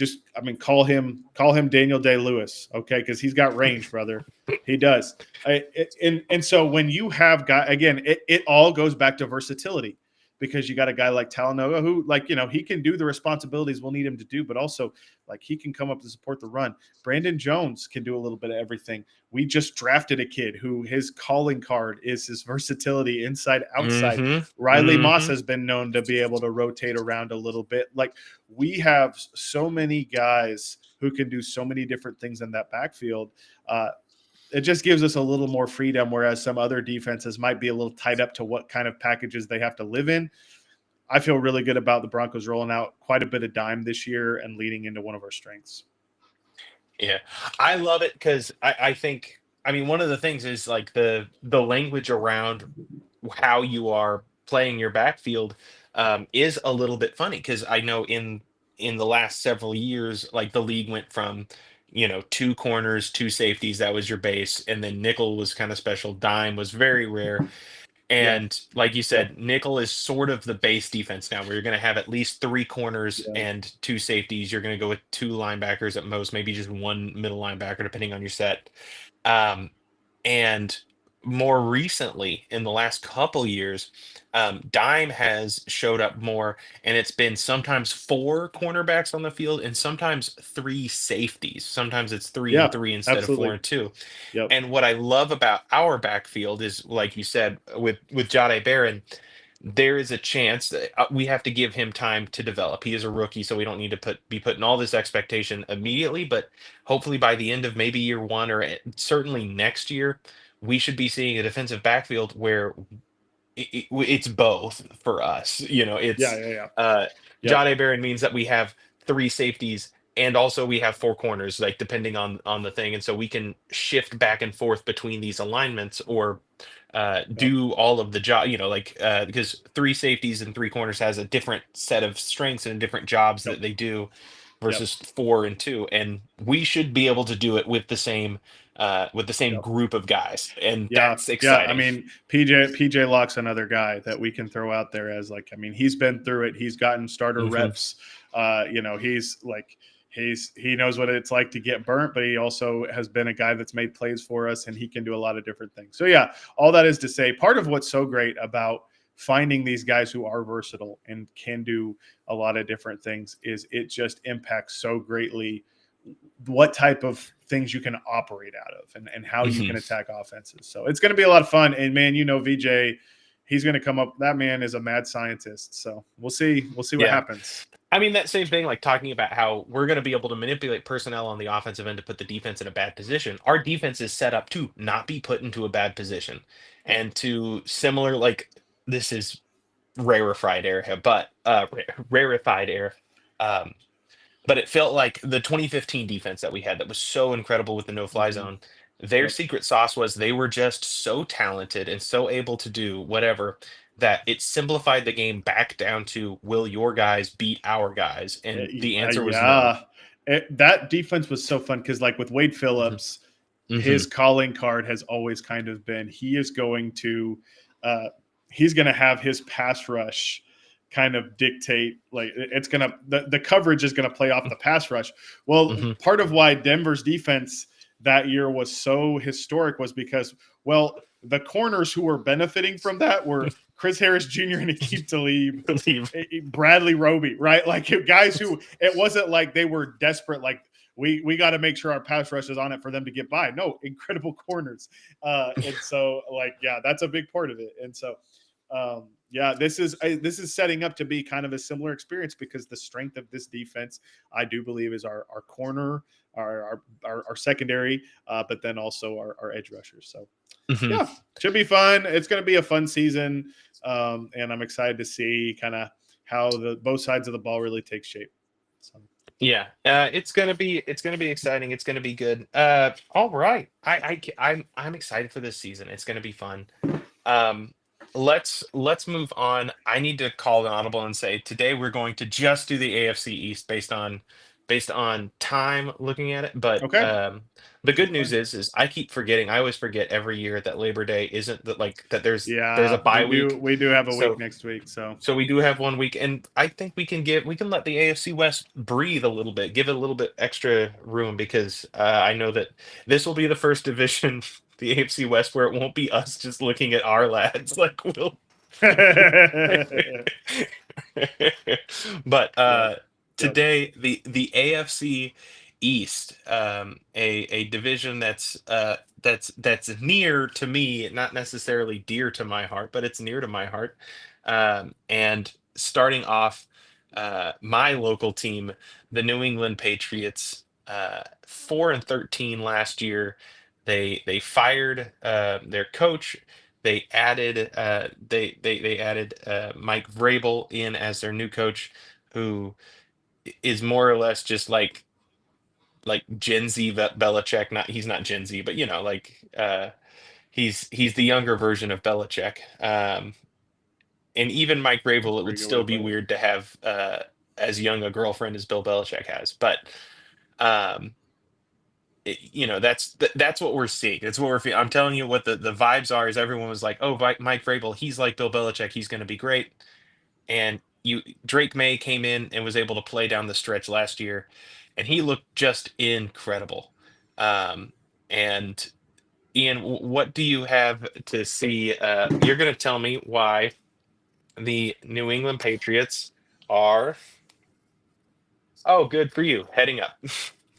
call him Daniel Day-Lewis. Okay. Cause he's got range, brother. He does. And so when you have again, it all goes back to versatility. Because you got a guy like Talanoa who, like, he can do the responsibilities we'll need him to do, but also, like, he can come up to support the run. Brandon Jones can do a little bit of everything. We just drafted a kid who his calling card is his versatility inside, outside. Hmm. Riley Moss Hmm. has been known to be able to rotate around a little bit. Like, we have so many guys who can do so many different things in that backfield. It just gives us a little more freedom, whereas some other defenses might be a little tied up to what kind of packages they have to live in. I feel really good about the Broncos rolling out quite a bit of dime this year and leading into one of our strengths. Yeah, I love it because I think, I mean, one of the things is like the language around how you are playing your backfield is a little bit funny because I know in the last several years, like the league went from, two corners, two safeties, that was your base, and then nickel was kind of special, dime was very rare. Yeah. And like you Yep. said, nickel is sort of the base defense now, where you're going to have at least three corners Yeah. and two safeties. You're going to go with two linebackers at most, maybe just one middle linebacker, depending on your set. Um, and more recently, in the last couple years, dime has showed up more, and it's been sometimes four cornerbacks on the field and sometimes three safeties. Sometimes it's three and Yeah. three instead of four Absolutely. and two. Yep. And what I love about our backfield is, like you said, with Jade Barron, there is a chance that we have to give him time to develop. He is a rookie, so we don't need to be putting all this expectation immediately. But hopefully, by the end of maybe year one, or certainly next year, we should be seeing a defensive backfield where it's both for us. Yeah. It's Yeah. Yeah. uh, Yep. Jade Barron means that we have three safeties and also we have four corners, like depending on the thing, and so we can shift back and forth between these alignments, or do all of the job, like because 3 safeties and 3 corners has a different set of strengths and different jobs Yep. that they do Yep. versus 4 and 2, and we should be able to do it with the same Yep. group of guys, and Yeah, that's yeah. I exciting. mean, PJ Locke's another guy that we can throw out there as like. I mean, he's been through it. He's gotten starter Hmm. reps. He's like he knows what it's like to get burnt, but he also has been a guy that's made plays for us, and he can do a lot of different things. So yeah, all that is to say, part of what's so great about finding these guys who are versatile and can do a lot of different things is it just impacts so greatly what type of things you can operate out of and how you can attack offenses. So it's going to be a lot of fun. And man, VJ, he's going to come up. That man is a mad scientist. So we'll see. We'll see what happens. I mean, that same thing, like talking about how we're going to be able to manipulate personnel on the offensive end to put the defense in a bad position. Our defense is set up to not be put into a bad position, and to similar, like, this is rarefied air, but rarefied air. Um, but it felt like the 2015 defense that we had that was so incredible with the no-fly Mhm. zone. Their Yep. secret sauce was they were just so talented and so able to do whatever that it simplified the game back down to, will your guys beat our guys? And the answer was no. That defense was so fun because, like with Wade Hmm. Phillips, Hmm. his calling card has always kind of been he's going to have his pass rush kind of dictate, like it's gonna the coverage is gonna play off the pass rush. Well, Hmm. part of why Denver's defense that year was so historic was because, well, the corners who were benefiting from that were Chris Harris Jr. and Aqib Talib, Believe. Bradley Roby, right? Like guys who, it wasn't like they were desperate, like we got to make sure our pass rush is on it for them to get by. No, incredible corners. And so, like, yeah, that's a big part of it. And so, yeah, this is setting up to be kind of a similar experience because the strength of this defense, I do believe, is our corner, our secondary, but then also our edge rushers. So, yeah, should be fun. It's going to be a fun season, and I'm excited to see kind of how both sides of the ball really take shape. So. Yeah, it's gonna be exciting. It's gonna be good. All right, I'm excited for this season. It's gonna be fun. Um, let's move on. I need to call an audible and say today we're going to just do the AFC East based on time looking at it. But Okay. the good news is I keep forgetting. I always forget every year that Labor Day isn't that, like, that there's a bye week. We do have a So week next week. so we do have 1 week, and I think we can let the AFC West breathe a little bit, give it a little bit extra room, because I know that this will be the first division, the AFC West, where it won't be us just looking at our lads like we'll. But today the AFC East, a division that's near to me, not necessarily dear to my heart, but it's near to my heart. And starting off, my local team, the New England Patriots, 4-13 last year. They fired their coach. They added Mike Vrabel in as their new coach, who is more or less just like Gen Z Belichick. Not He's not Gen Z, but like he's the younger version of Belichick. And even Mike Vrabel, it would still be weird to have as young a girlfriend as Bill Belichick has. But um, that's what we're seeing. That's what we're feeling. I'm telling you what the vibes are. Is everyone was like, oh, Mike Vrabel, he's like Bill Belichick. He's going to be great. And Drake May came in and was able to play down the stretch last year, and he looked just incredible. And Ian, what do you have to see? You're going to tell me why the New England Patriots are, oh, good for you, heading up.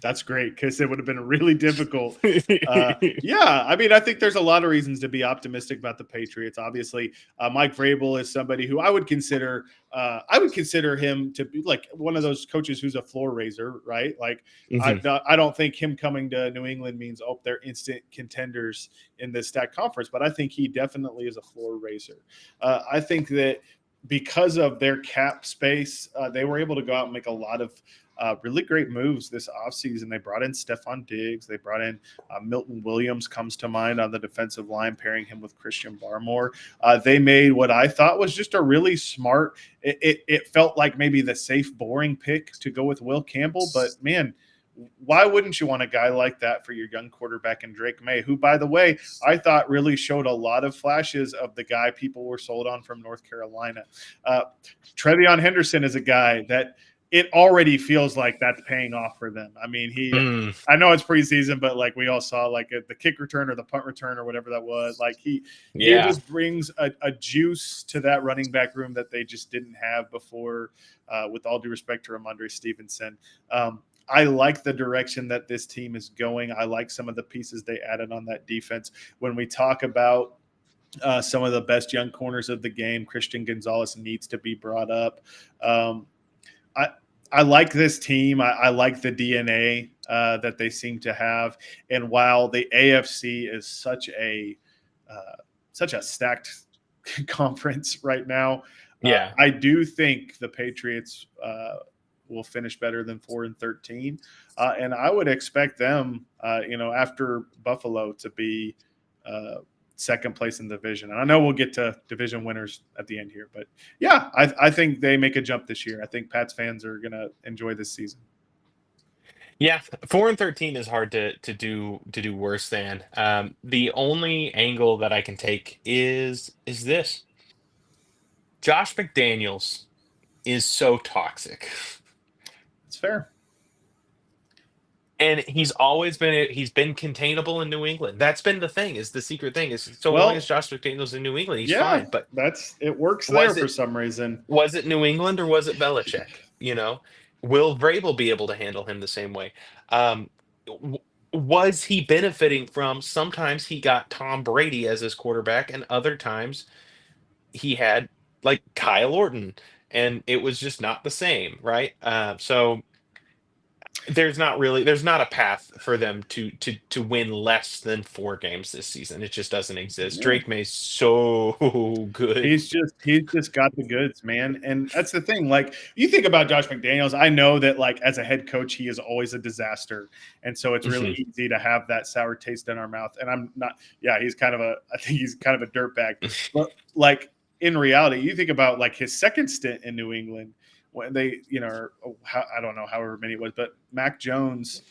That's great, because it would have been really difficult. Yeah, I mean, I think there's a lot of reasons to be optimistic about the Patriots. Obviously, Mike Vrabel is somebody who I would consider him to be like one of those coaches who's a floor raiser, right? Like, I don't think him coming to New England means, oh, they're instant contenders in this stack conference, but I think he definitely is a floor raiser. I think that because of their cap space, they were able to go out and make a lot of really great moves this offseason. They brought in Stephon Diggs. They brought in Milton Williams comes to mind on the defensive line, pairing him with Christian Barmore. They made what I thought was just a really smart – it felt like maybe the safe, boring pick to go with Will Campbell. But, man, why wouldn't you want a guy like that for your young quarterback in Drake May, who, by the way, I thought really showed a lot of flashes of the guy people were sold on from North Carolina. Trevion Henderson is a guy that it already feels like that's paying off for them. I mean, I know it's preseason, but like we all saw like the kick return or the punt return or whatever that was, like he just brings a juice to that running back room that they just didn't have before, with all due respect to Ramondre Stevenson. I like the direction that this team is going. I like some of the pieces they added on that defense. When we talk about some of the best young corners of the game, Christian Gonzalez needs to be brought up. I like this team. I like the DNA that they seem to have. And while the AFC is such a stacked conference right now, I do think the Patriots will finish better than 4-13, and I would expect them, after Buffalo, to be second place in the division. And I know we'll get to division winners at the end here, but yeah, I think they make a jump this year. I think Pats fans are going to enjoy this season. Yeah, 4-13 is hard to do worse than. The only angle that I can take is this. Josh McDaniels is so toxic. It's fair. And he's been containable in New England. That's been the thing, is the secret thing, is so long as Josh McDaniels in New England, he's fine. But it works there for some reason. Was it New England or was it Belichick? Will Vrabel be able to handle him the same way? Was he benefiting from, sometimes he got Tom Brady as his quarterback, and other times he had like Kyle Orton, and it was just not the same, right? So there's not a path for them to win less than 4 games this season. It just doesn't exist. Drake May's so good. He's just got the goods, man. And that's the thing. Like, you think about Josh McDaniels, I know that like as a head coach, he is always a disaster. And so it's really easy to have that sour taste in our mouth. And I'm not, I think he's kind of a dirtbag. But like in reality, you think about like his second stint in New England, when they, I don't know however many it was, but Mac Jones,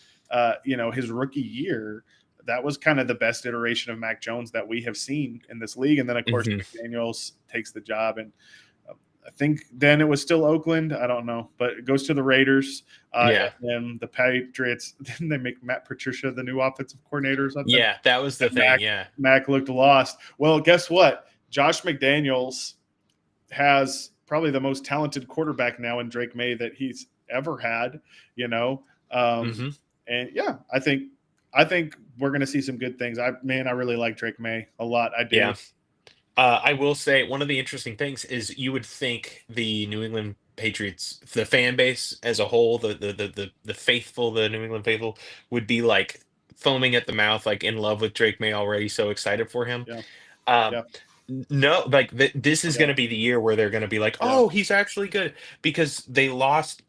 his rookie year, that was kind of the best iteration of Mac Jones that we have seen in this league. And then, of course, McDaniels takes the job. And I think then it was still Oakland. I don't know, but it goes to the Raiders. And the Patriots, then they make Matt Patricia the new offensive coordinator or something. Yeah, that was the thing. Mac looked lost. Well, guess what? Josh McDaniels has probably the most talented quarterback now in Drake May that he's ever had, And yeah, I think we're going to see some good things. I really like Drake May a lot. I do. Yeah. I will say one of the interesting things is you would think the New England Patriots, the fan base as a whole, the faithful, the New England faithful, would be like foaming at the mouth, like in love with Drake May already, so excited for him. No, like this is going to be the year where they're going to be like, oh, he's actually good, because they lost.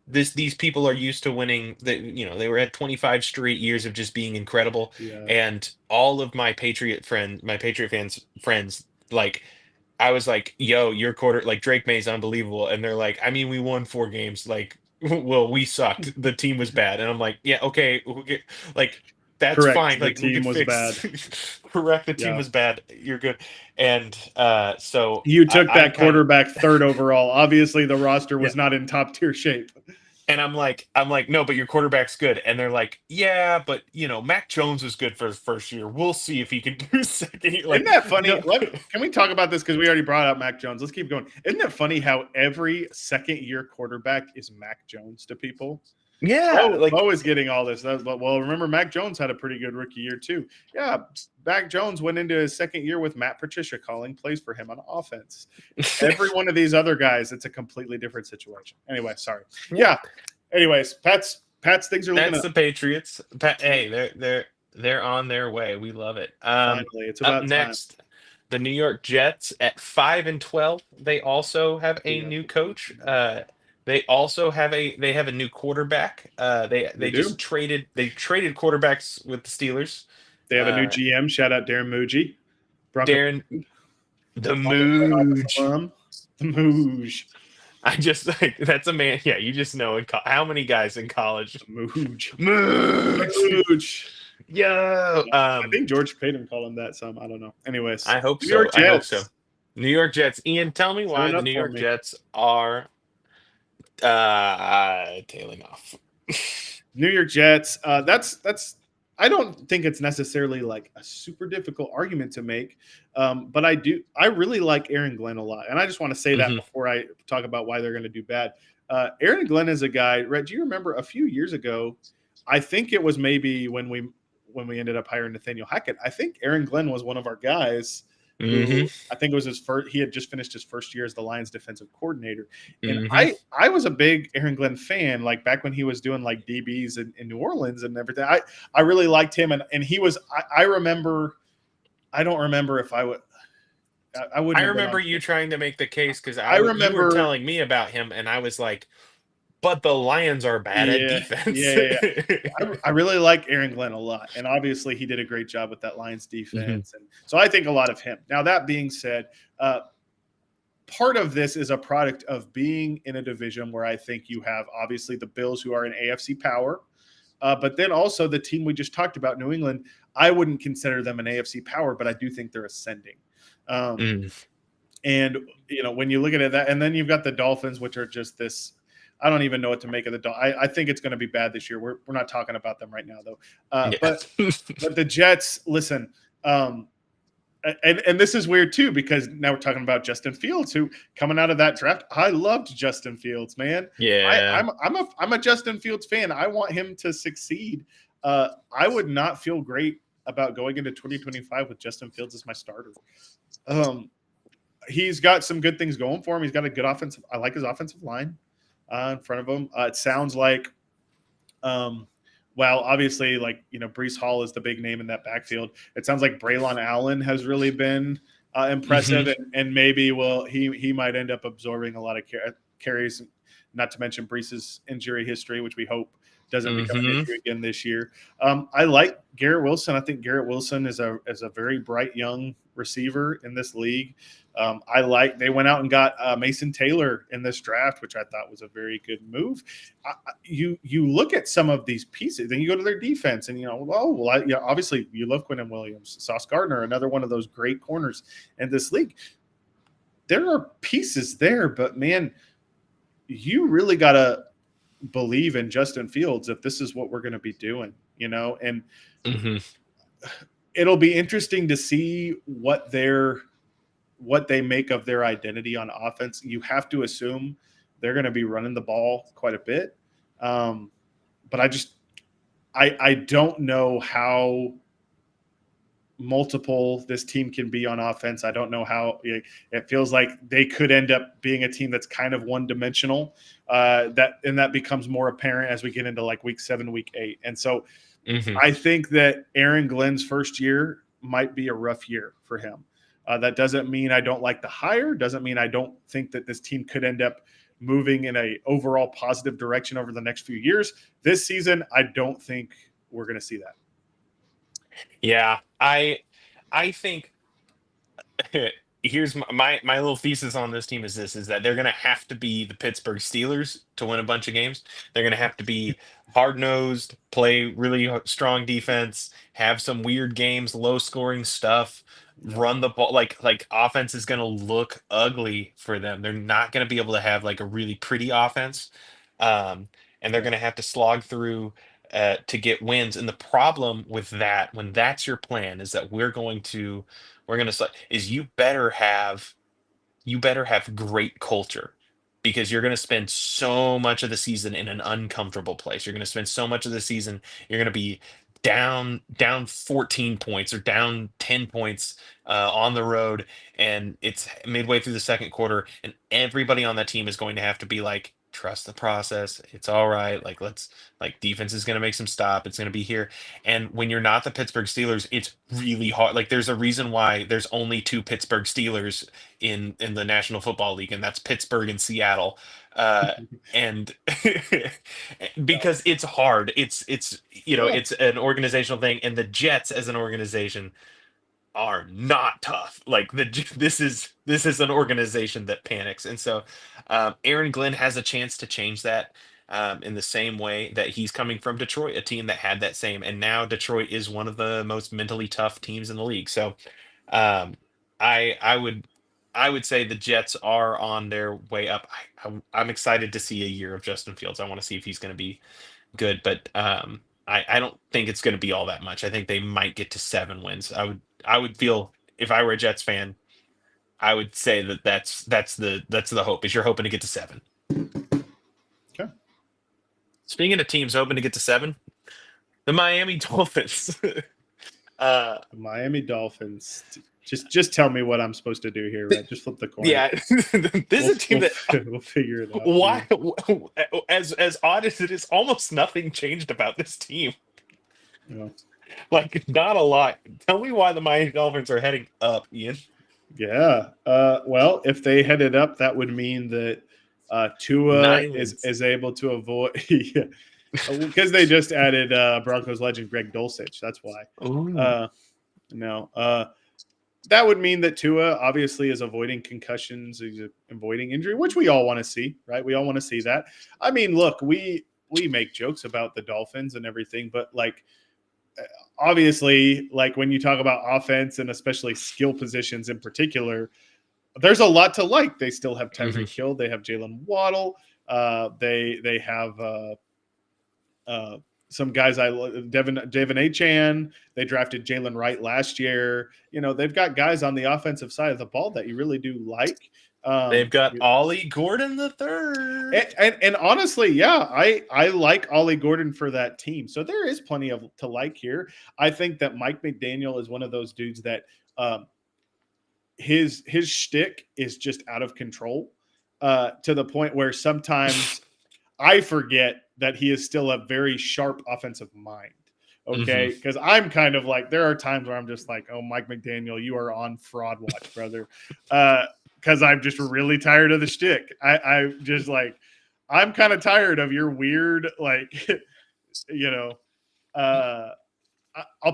These people are used to winning. They were at 25 straight years of just being incredible. And all of my Patriot fans friends, like, I was like, yo, your like Drake May's unbelievable, and they're like, I mean, we won 4 games, like, well, we sucked. The team was bad, and I'm like, yeah, okay, like. That's correct. Fine. Like, the team was bad. Correct. The team was bad. You're good. And so you took that quarterback 3rd overall. Obviously, the roster was not in top tier shape. And I'm like, no, but your quarterback's good. And they're like, yeah, but Mac Jones was good for his first year. We'll see if he can do second year. Like, isn't that funny? Can we talk about this? Because we already brought up Mac Jones. Let's keep going. Isn't it funny how every second-year quarterback is Mac Jones to people? Yeah, always getting all this. Well, remember, Mac Jones had a pretty good rookie year too. Yeah, Mac Jones went into his second year with Matt Patricia calling plays for him on offense. Every one of these other guys, it's a completely different situation. Anyway, sorry. Yeah. Anyways, Pat's things are looking up. That's the Patriots. Hey, they're on their way. We love it. Finally, it's about next. The New York Jets at 5-12. They also have a Yeah, new coach. They also have a new quarterback. they They do. just traded quarterbacks with the Steelers. They have a new Uh, GM. Shout out Darren Muji, Bronco Darren the Office Mooge. alum. The Mooge. I just like that's a man. Yeah, you just know how many guys in college. The Mooge. Mooge. Mooge. Yo. I think George Payton called him that some. I don't know. Anyways, I hope New so. York I hope so. Jets. New York Jets. Ian, tell me Turn why it the up New for York me. Jets are tailing off. New York Jets. That's. I don't think it's necessarily like a super difficult argument to make, but I do. I really like Aaron Glenn a lot, and I just want to say that Mhm. before I talk about why they're going to do bad. Aaron Glenn is a guy. Rhett, do you remember a few years ago? I think it was maybe when we ended up hiring Nathaniel Hackett. I think Aaron Glenn was one of our guys who Mhm. I think it was his first. He had just finished his first year as the Lions defensive coordinator, and Mhm. I was a big Aaron Glenn fan. Like back when he was doing like DBs in New Orleans and everything. I really liked him, and he was. I remember. I don't remember if I would. I I wouldn't have been remember on. you trying to make the case because I you were remember. telling me about him, and I was like, "But the Lions are bad at Yeah, defense." yeah. I really like Aaron Glenn a lot, and obviously he did a great job with that Lions Mhm. defense, and so I think a lot of him. Now that being said, part of this is a product of being in a division where I think you have obviously the Bills, who are an AFC power, but then also the team we just talked about, New England. I wouldn't consider them an AFC power, but I do think they're ascending. Um, Mm. and when you look at it, that, and then you've got the Dolphins, which are just this. I don't even know what to make of the Dolphins. I think it's going to be bad this year. We're not talking about them right now, though. Yeah. But the Jets, listen. And this is weird too because now we're talking about Justin Fields, who coming out of that draft, I loved Justin Fields, man. Yeah. I'm a Justin Fields fan. I want him to succeed. I would not feel great about going into 2025 with Justin Fields as my starter. He's got some good things going for him. He's got a good offensive. I like his offensive line in front of him. It sounds like well, obviously, like Brees Hall is the big name in that backfield. It sounds like Braylon Allen has really been impressive, Mhm. and maybe he might end up absorbing a lot of carries. Not to mention Brees's injury history, which we hope doesn't become an Mhm. issue again this year. I like Garrett Wilson. I think Garrett Wilson is a very bright young receiver in this league. They went out and got Mason Taylor in this draft, which I thought was a very good move. You look at some of these pieces, then you go to their defense, and obviously you love Quinnen Williams, Sauce Gardner, another one of those great corners in this league. There are pieces there, but man, you really got to believe in Justin Fields if this is what we're going to be doing, and Mhm. it'll be interesting to see what they make of their identity on offense. You have to assume they're going to be running the ball quite a bit. But I don't know how multiple this team can be on offense. I don't know how it feels like they could end up being a team that's kind of one dimensional. That becomes more apparent as we get into like week 7, week 8. And so Mhm. I think that Aaron Glenn's first year might be a rough year for him. That doesn't mean I don't like the hire. Doesn't mean I don't think that this team could end up moving in a overall positive direction over the next few years. This season, I don't think we're going to see that. Yeah. I think here's my little thesis on this team is that they're going to have to be the Pittsburgh Steelers to win a bunch of games. They're going to have to be hard-nosed, play really strong defense, have some weird games, low-scoring stuff, Yep. run the ball like offense is going to look ugly for them. They're not going to be able to have like a really pretty offense. Um, and they're Yeah. going to have to slog through to get wins. And the problem with that, when that's your plan, is that we're going to say is you better have great culture because you're going to spend so much of the season in an uncomfortable place. You're going to spend so much of the season you're going to be down 14 points or down 10 points on the road, and it's midway through the second quarter, and everybody on that team is going to have to be like trust the process. It's all right. Like let's like defense is gonna make some stop. It's gonna be here. And when you're not the Pittsburgh Steelers, it's really hard. Like there's a reason why there's only two Pittsburgh Steelers in the National Football League, and that's Pittsburgh and Seattle. And Yeah. because it's hard. It's Yeah. it's an organizational thing, and the Jets as an organization are not tough. Like this is an organization that panics, and so Aaron Glenn has a chance to change that in the same way that he's coming from Detroit, a team that had that same, and now Detroit is one of the most mentally tough teams in the league. So um, I would say the Jets are on their way up. I'm excited to see a year of Justin Fields. I want to see if he's going to be good, but I don't think it's going to be all that much. I think they might get to 7 wins. I would feel if I were a Jets fan, I would say that that's the hope. Is you're hoping to get to 7. Okay. Speaking of teams hoping to get to 7, the Miami Dolphins. The Miami Dolphins. Just tell me what I'm supposed to do here, right? Just flip the coin. Yeah, this is a team that we'll figure it out. why as odd as it is, almost nothing changed about this team. Yeah. Like not a lot. Tell me why the Miami Dolphins are heading up, Ian. Yeah. Well, if they headed up, that would mean that Tua 9 wins. is able to avoid because they just added Broncos legend Greg Dulcich. That's why. No. That would mean that Tua obviously is avoiding concussions, he's avoiding injury, which we all want to see, right? We all want to see that. I mean, look, we make jokes about the Dolphins and everything, but like obviously, like when you talk about offense and especially skill positions in particular, there's a lot to like. They still have Tyreek Hill, they have Jalen Waddle, they have some guys Devin Achan. They drafted Jalen Wright last year. They've got guys on the offensive side of the ball that you really do like. They've got Ollie Gordon the third. And honestly, yeah, I like Ollie Gordon for that team. So there is plenty to like here. I think that Mike McDaniel is one of those dudes that his shtick is just out of control to the point where sometimes I forget that he is still a very sharp offensive mind. Okay. Because I'm kind of like, there are times where I'm just like, oh, Mike McDaniel, you are on fraud watch, brother. Because I'm just really tired of the shtick. I just like, I'm kind of tired of your weird, like, I'll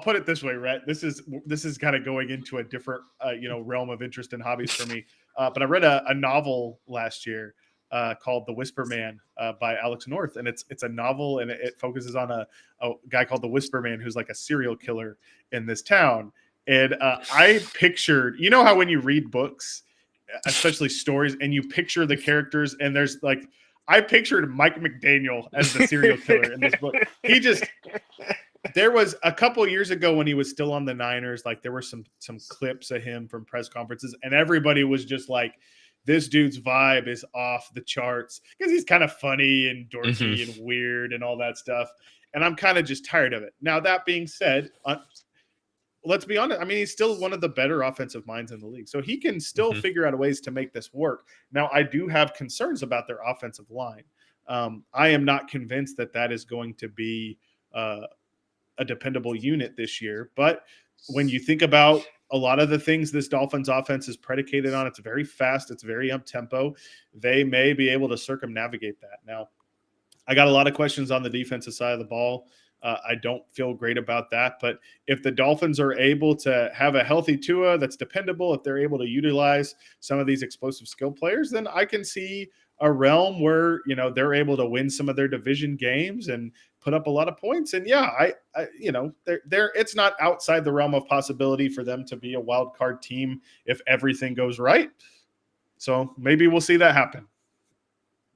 put it this way, Rhett. This is kind of going into a different, realm of interest and hobbies for me. But I read a novel last year called The Whisper Man by Alex North. And it's a novel, and it focuses on a guy called the Whisper Man who's like a serial killer in this town. And I pictured, how when you read books, especially stories, and you picture the characters, and there's like, I pictured Mike McDaniel as the serial killer in this book. There was a couple years ago when he was still on the Niners, like there were some clips of him from press conferences, and everybody was just like, this dude's vibe is off the charts because he's kind of funny and dorky and weird and all that stuff. And I'm kind of just tired of it. Now, that being said, let's be honest. I mean, he's still one of the better offensive minds in the league. So he can still figure out ways to make this work. Now, I do have concerns about their offensive line. I am not convinced that is going to be a dependable unit this year. But when you think about a lot of the things this Dolphins offense is predicated on, it's very fast, it's very up-tempo. They may be able to circumnavigate that. Now, I got a lot of questions on the defensive side of the ball. I don't feel great about that. But if the Dolphins are able to have a healthy Tua that's dependable, if they're able to utilize some of these explosive skill players, then I can see a realm where, they're able to win some of their division games and put up a lot of points. And yeah, I it's not outside the realm of possibility for them to be a wild card team if everything goes right. So maybe we'll see that happen.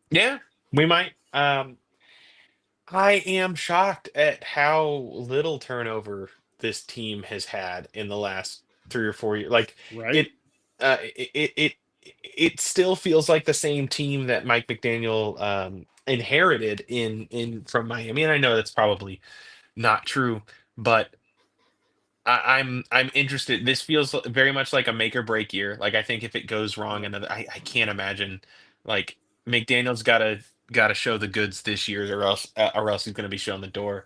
Yeah, we might. I am shocked at how little turnover this team has had in the last 3 or 4 years. Like right. It still feels like the same team that Mike McDaniel inherited in from Miami. And I know that's probably not true, but I'm interested. This feels very much like a make or break year. Like I think if it goes wrong, I can't imagine like McDaniel's got to got to show the goods this year, or else he's going to be shown the door.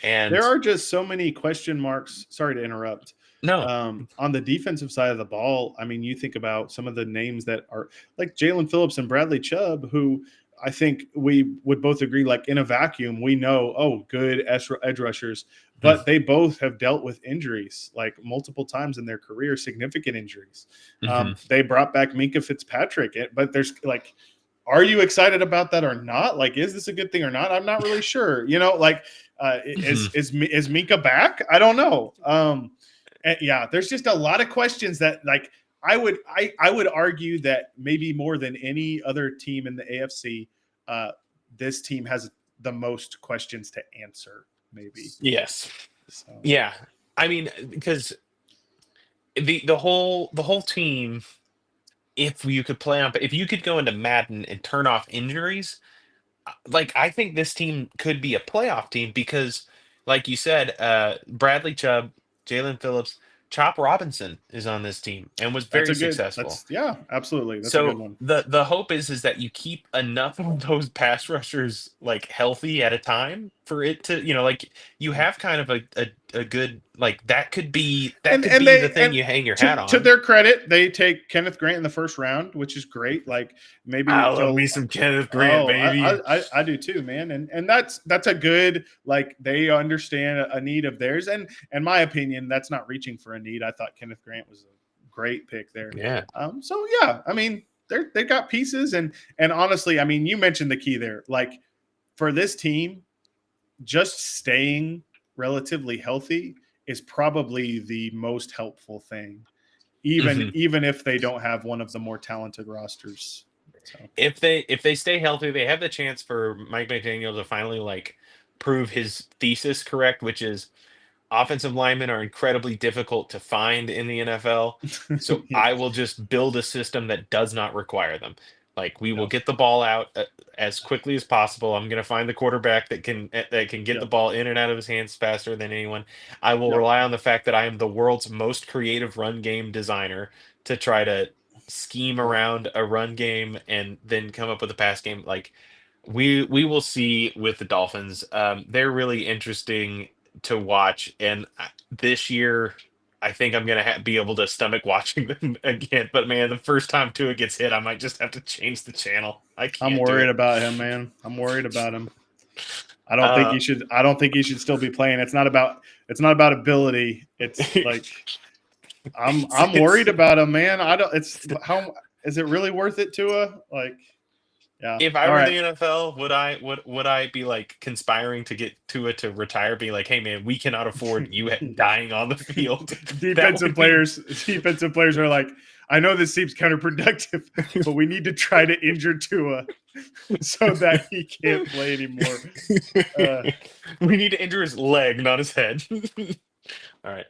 And there are just so many question marks. Sorry to interrupt. no, On the defensive side of the ball, I mean, you think about some of the names that are like Jalen Phillips and Bradley Chubb, who I think we would both agree, like in a vacuum, we know, good edge rushers, but they both have dealt with injuries like multiple times in their career, significant injuries. They brought back Minkah Fitzpatrick, but there's like, are you excited about that or not? Like, is this a good thing or not? I'm not really sure. Is Minkah back? I don't know. Yeah, there's just a lot of questions that like I would argue that maybe more than any other team in the AFC, this team has the most questions to answer. Maybe. Yes. So. Yeah. I mean, because the whole team, if you could go into Madden and turn off injuries, like I think this team could be a playoff team because, like you said, Bradley Chubb, Jalen Phillips, Chop Robinson is on this team and was very successful. Yeah, absolutely. That's a good one. The hope is that you keep enough of those pass rushers like healthy at a time for it to, like you have kind of a good, like that could be the thing you hang your hat on. To their credit, they take Kenneth Grant in the first round, which is great. Like maybe I love me some Kenneth Grant, baby. I do too, man. And that's a good, like they understand a need of theirs. And in my opinion, that's not reaching for a need. I thought Kenneth Grant was a great pick there. Yeah. So yeah, I mean, they got pieces and honestly, I mean, you mentioned the key there. Like for this team, just staying relatively healthy is probably the most helpful thing, even if they don't have one of the more talented rosters. So. If they stay healthy, they have the chance for Mike McDaniel to finally like prove his thesis correct, which is offensive linemen are incredibly difficult to find in the NFL. So Yeah. I will just build a system that does not require them. Like we will get the ball out as quickly as possible. I'm going to find the quarterback that can get the ball in and out of his hands faster than anyone. I will rely on the fact that I am the world's most creative run game designer to try to scheme around a run game and then come up with a pass game. Like we will see with the Dolphins. They're really interesting to watch, and this year I think I'm gonna be able to stomach watching them again. But man, the first time Tua gets hit, I might just have to change the channel. I'm worried about him, man. I'm worried about him. I don't think he should. I don't think he should still be playing. It's not about ability. It's like I'm worried about him, man. How is it really worth it, Tua? Like. Yeah. If I were the NFL, would I be like conspiring to get Tua to retire, being like, "Hey man, we cannot afford you dying on the field." Defensive players are like, I know this seems counterproductive, but we need to try to injure Tua so that he can't play anymore. We need to injure his leg, not his head. All right.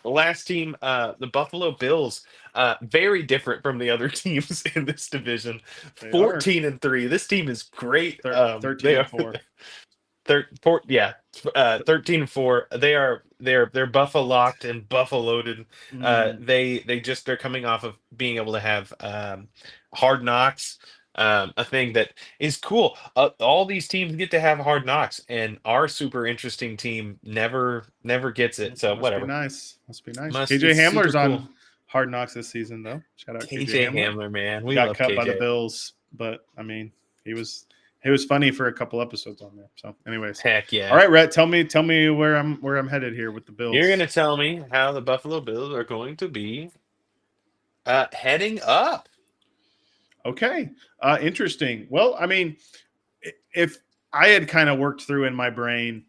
The last team, the Buffalo Bills, very different from the other teams in this division. 14-3. This team is great. 13-4. 13-4. They're Buffalo locked and Buffalo loaded. They're coming off of being able to have Hard Knocks. A thing that is cool. All these teams get to have Hard Knocks, and our super interesting team never gets it. So whatever. Must be nice. KJ Hamler's on Hard Knocks this season, though. Shout out KJ Hamler, man. We got cut KJ. by the Bills, but I mean, he was funny for a couple episodes on there. So, anyways, heck yeah. All right, Rhett, tell me where I'm headed here with the Bills. You're gonna tell me how the Buffalo Bills are going to be heading up. Okay. Interesting. Well, I mean, if I had kind of worked through in my brain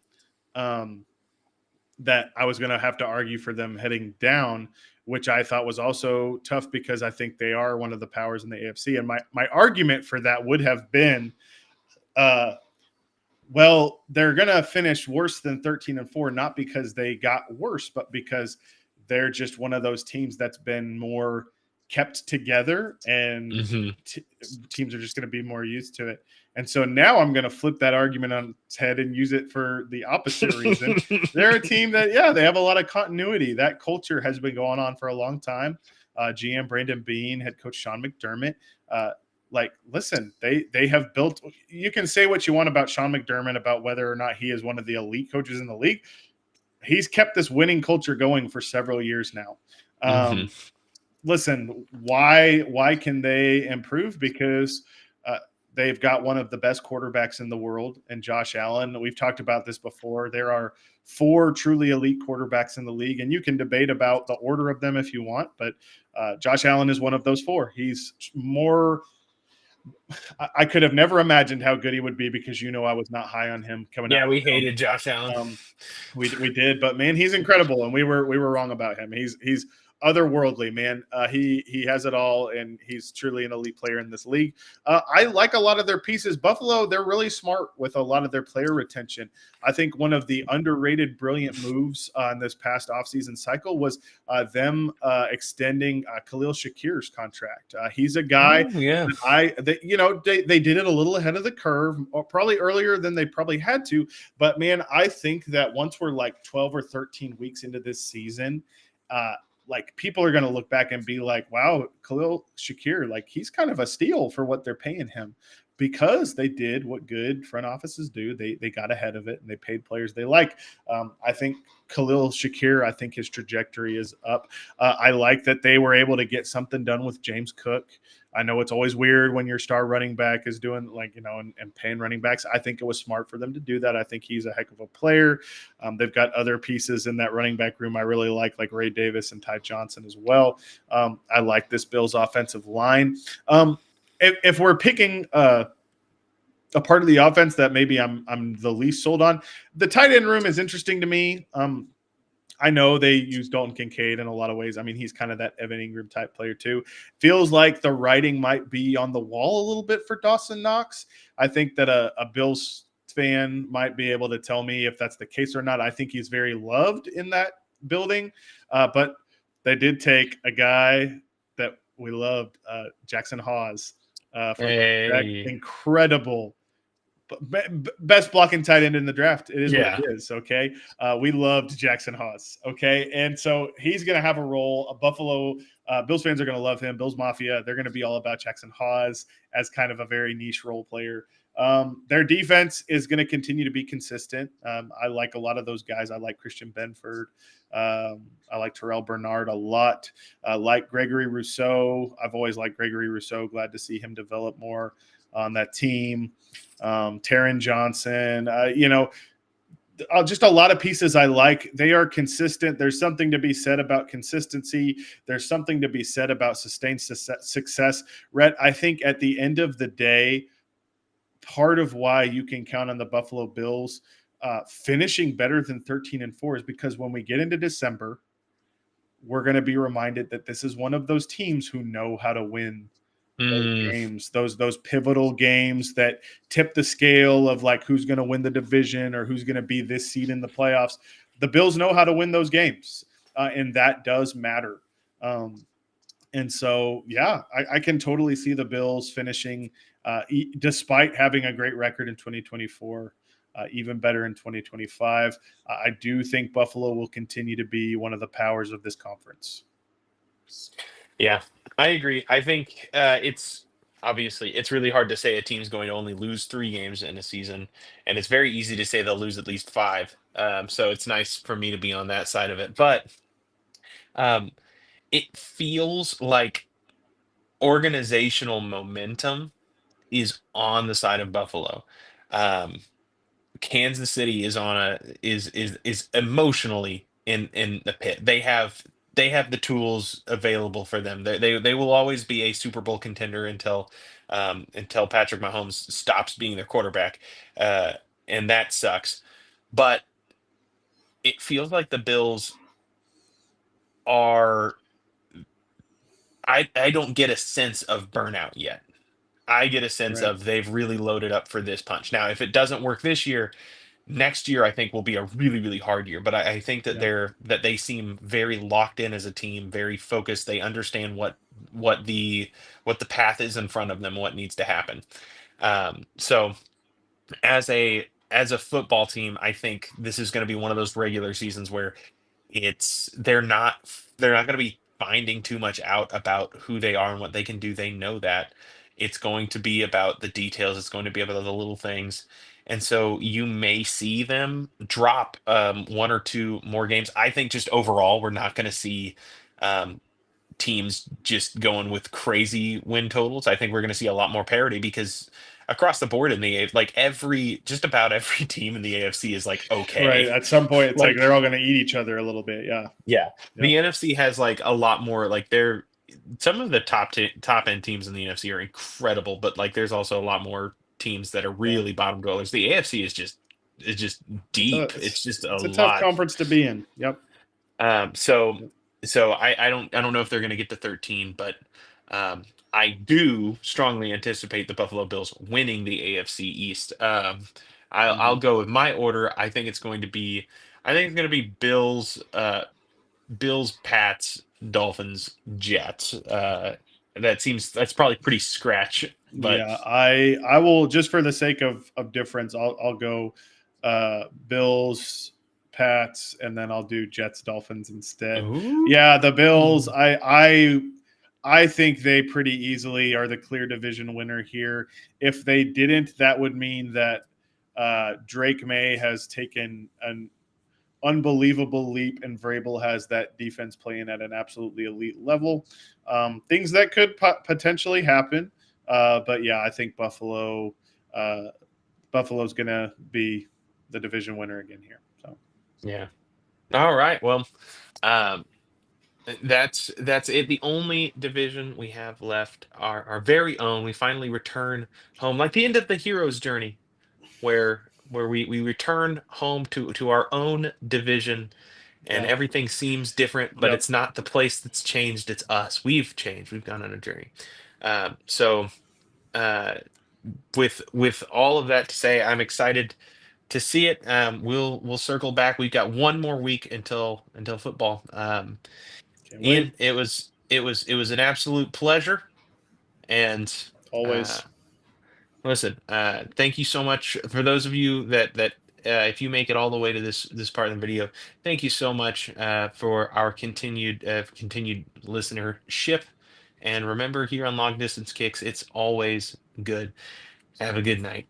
that I was going to have to argue for them heading down, which I thought was also tough because I think they are one of the powers in the AFC. And my argument for that would have been, well, they're going to finish worse than 13-4, not because they got worse, but because they're just one of those teams that's been more kept together and teams are just going to be more used to it. And so now I'm going to flip that argument on its head and use it for the opposite reason. They're a team that, they have a lot of continuity. That culture has been going on for a long time. GM Brandon Beane, head coach Sean McDermott. like, listen, they have built. You can say what you want about Sean McDermott about whether or not he is one of the elite coaches in the league. He's kept this winning culture going for several years now. Listen, why can they improve? Because they've got one of the best quarterbacks in the world, and Josh Allen. We've talked about this before. There are 4 truly elite quarterbacks in the league, and you can debate about the order of them if you want, but Josh Allen is one of those 4. He's more. I could have never imagined how good he would be because I was not high on him coming out. Yeah, we hated Josh Allen. We did, but man, he's incredible, and we were wrong about him. He's otherworldly, man. He has it all, and he's truly an elite player in this league. I like a lot of their pieces. Buffalo, they're really smart with a lot of their player retention. I think one of the underrated, brilliant moves in this past offseason cycle was them extending Khalil Shakir's contract. He's a guy. They did it a little ahead of the curve, or probably earlier than they probably had to. But man, I think that once we're like 12 or 13 weeks into this season, like people are going to look back and be like, wow, Khalil Shakir, like he's kind of a steal for what they're paying him, because they did what good front offices do. They got ahead of it and they paid players they like. I think Khalil Shakir, I think his trajectory is up. I like that they were able to get something done with James Cook. I know it's always weird when your star running back is doing and paying running backs. I think it was smart for them to do that. I think he's a heck of a player. They've got other pieces in that running back room I really like Ray Davis and Ty Johnson as well. I like this Bills offensive line. If we're picking a part of the offense that maybe I'm the least sold on, the tight end room is interesting to me. I know they use Dalton Kincaid in a lot of ways. I mean, he's kind of that Evan Ingram type player too. Feels like the writing might be on the wall a little bit for Dawson Knox. I think that a Bills fan might be able to tell me if that's the case or not. I think he's very loved in that building, but they did take a guy that we loved, Jackson Hawes, from incredible. Best blocking tight end in the draft. It is what it is. Okay. We loved Jackson Hawes. Okay. And so he's going to have a role. Buffalo Bills fans are going to love him. Bills Mafia, they're going to be all about Jackson Hawes as kind of a very niche role player. Their defense is going to continue to be consistent. I like a lot of those guys. I like Christian Benford. I like Terrell Bernard a lot. I like Gregory Rousseau. I've always liked Gregory Rousseau. Glad to see him develop more on that team. Taron Johnson, just a lot of pieces I like. They are consistent. There's something to be said about consistency. There's something to be said about sustained success. Rhett, I think at the end of the day, part of why you can count on the Buffalo Bills finishing better than 13-4 is because when we get into December, we're going to be reminded that this is one of those teams who know how to win those games, those pivotal games that tip the scale of like who's going to win the division or who's going to be this seed in the playoffs. The Bills know how to win those games, and that does matter. And so, yeah, I can totally see the Bills finishing, despite having a great record in 2024, even better in 2025. I do think Buffalo will continue to be one of the powers of this conference. Yeah, I agree. I think it's really hard to say a team's going to only lose 3 games in a season, and it's very easy to say they'll lose at least 5. So it's nice for me to be on that side of it. But it feels like organizational momentum is on the side of Buffalo. Kansas City is emotionally in the pit. They have the tools available for them. They will always be a Super Bowl contender until Patrick Mahomes stops being their quarterback, and that sucks. But it feels like the Bills are. I don't get a sense of burnout yet. I get a sense of they've really loaded up for this punch. Now, if it doesn't work this year, next year I think will be a really, really hard year. But I think that they seem very locked in as a team, very focused. They understand what the path is in front of them, what needs to happen. So as a football team, I think this is going to be one of those regular seasons where they're not going to be finding too much out about who they are and what they can do. They know that. It's going to be about the details. It's going to be about the little things. And so you may see them drop one or two more games. I think just overall, we're not going to see um, teams just going with crazy win totals. I think we're going to see a lot more parity because across the board in the like just about every team in the AFC is like Right. okay. At some point, it's like Like they're all going to eat each other a little bit. Yeah. yeah, Yep. the NFC has like a lot more like they're some of the top end teams in the NFC are incredible, but like there's also a lot more teams that are Yeah. really bottom dwellers. The AFC is just So deep. It's just a it's a tough lot. conference to be in. Yep. So Yep. I don't know if they're going to get to 13, but I do strongly anticipate the Buffalo Bills winning the AFC East. I'll Mhm. go with my order. I think it's going to be Bills, Pats, Dolphins, Jets. That's probably pretty scratch, but Yeah, I will, just for the sake of difference, I'll go Bills, Pats, and then I'll do Jets, Dolphins instead. Yeah, the Bills. ooh, I think they pretty easily are the clear division winner here. If they didn't, that would mean that Drake May has taken an unbelievable leap, and Vrabel has that defense playing at an absolutely elite level. Things that could potentially happen, but yeah, I think Buffalo's going to be the division winner again here. So yeah. All right. Well, um, that's it. The only division we have left, our very own. We finally return home, like the end of the hero's journey, where we return home to our own division, and yeah, everything seems different, but yep. it's not the place that's changed. It's us. We've changed. We've gone on a journey. So uh, with all of that to say, I'm excited to see it. We'll circle back. We've got one more week until football. Can't Ian, wait. it was an absolute pleasure. And uh, Always. listen, thank you so much for those of you that if you make it all the way to this part of the video, thank you so much for our continued listenership. And remember, here on Long Distance Kicks, it's always good. Have a good night.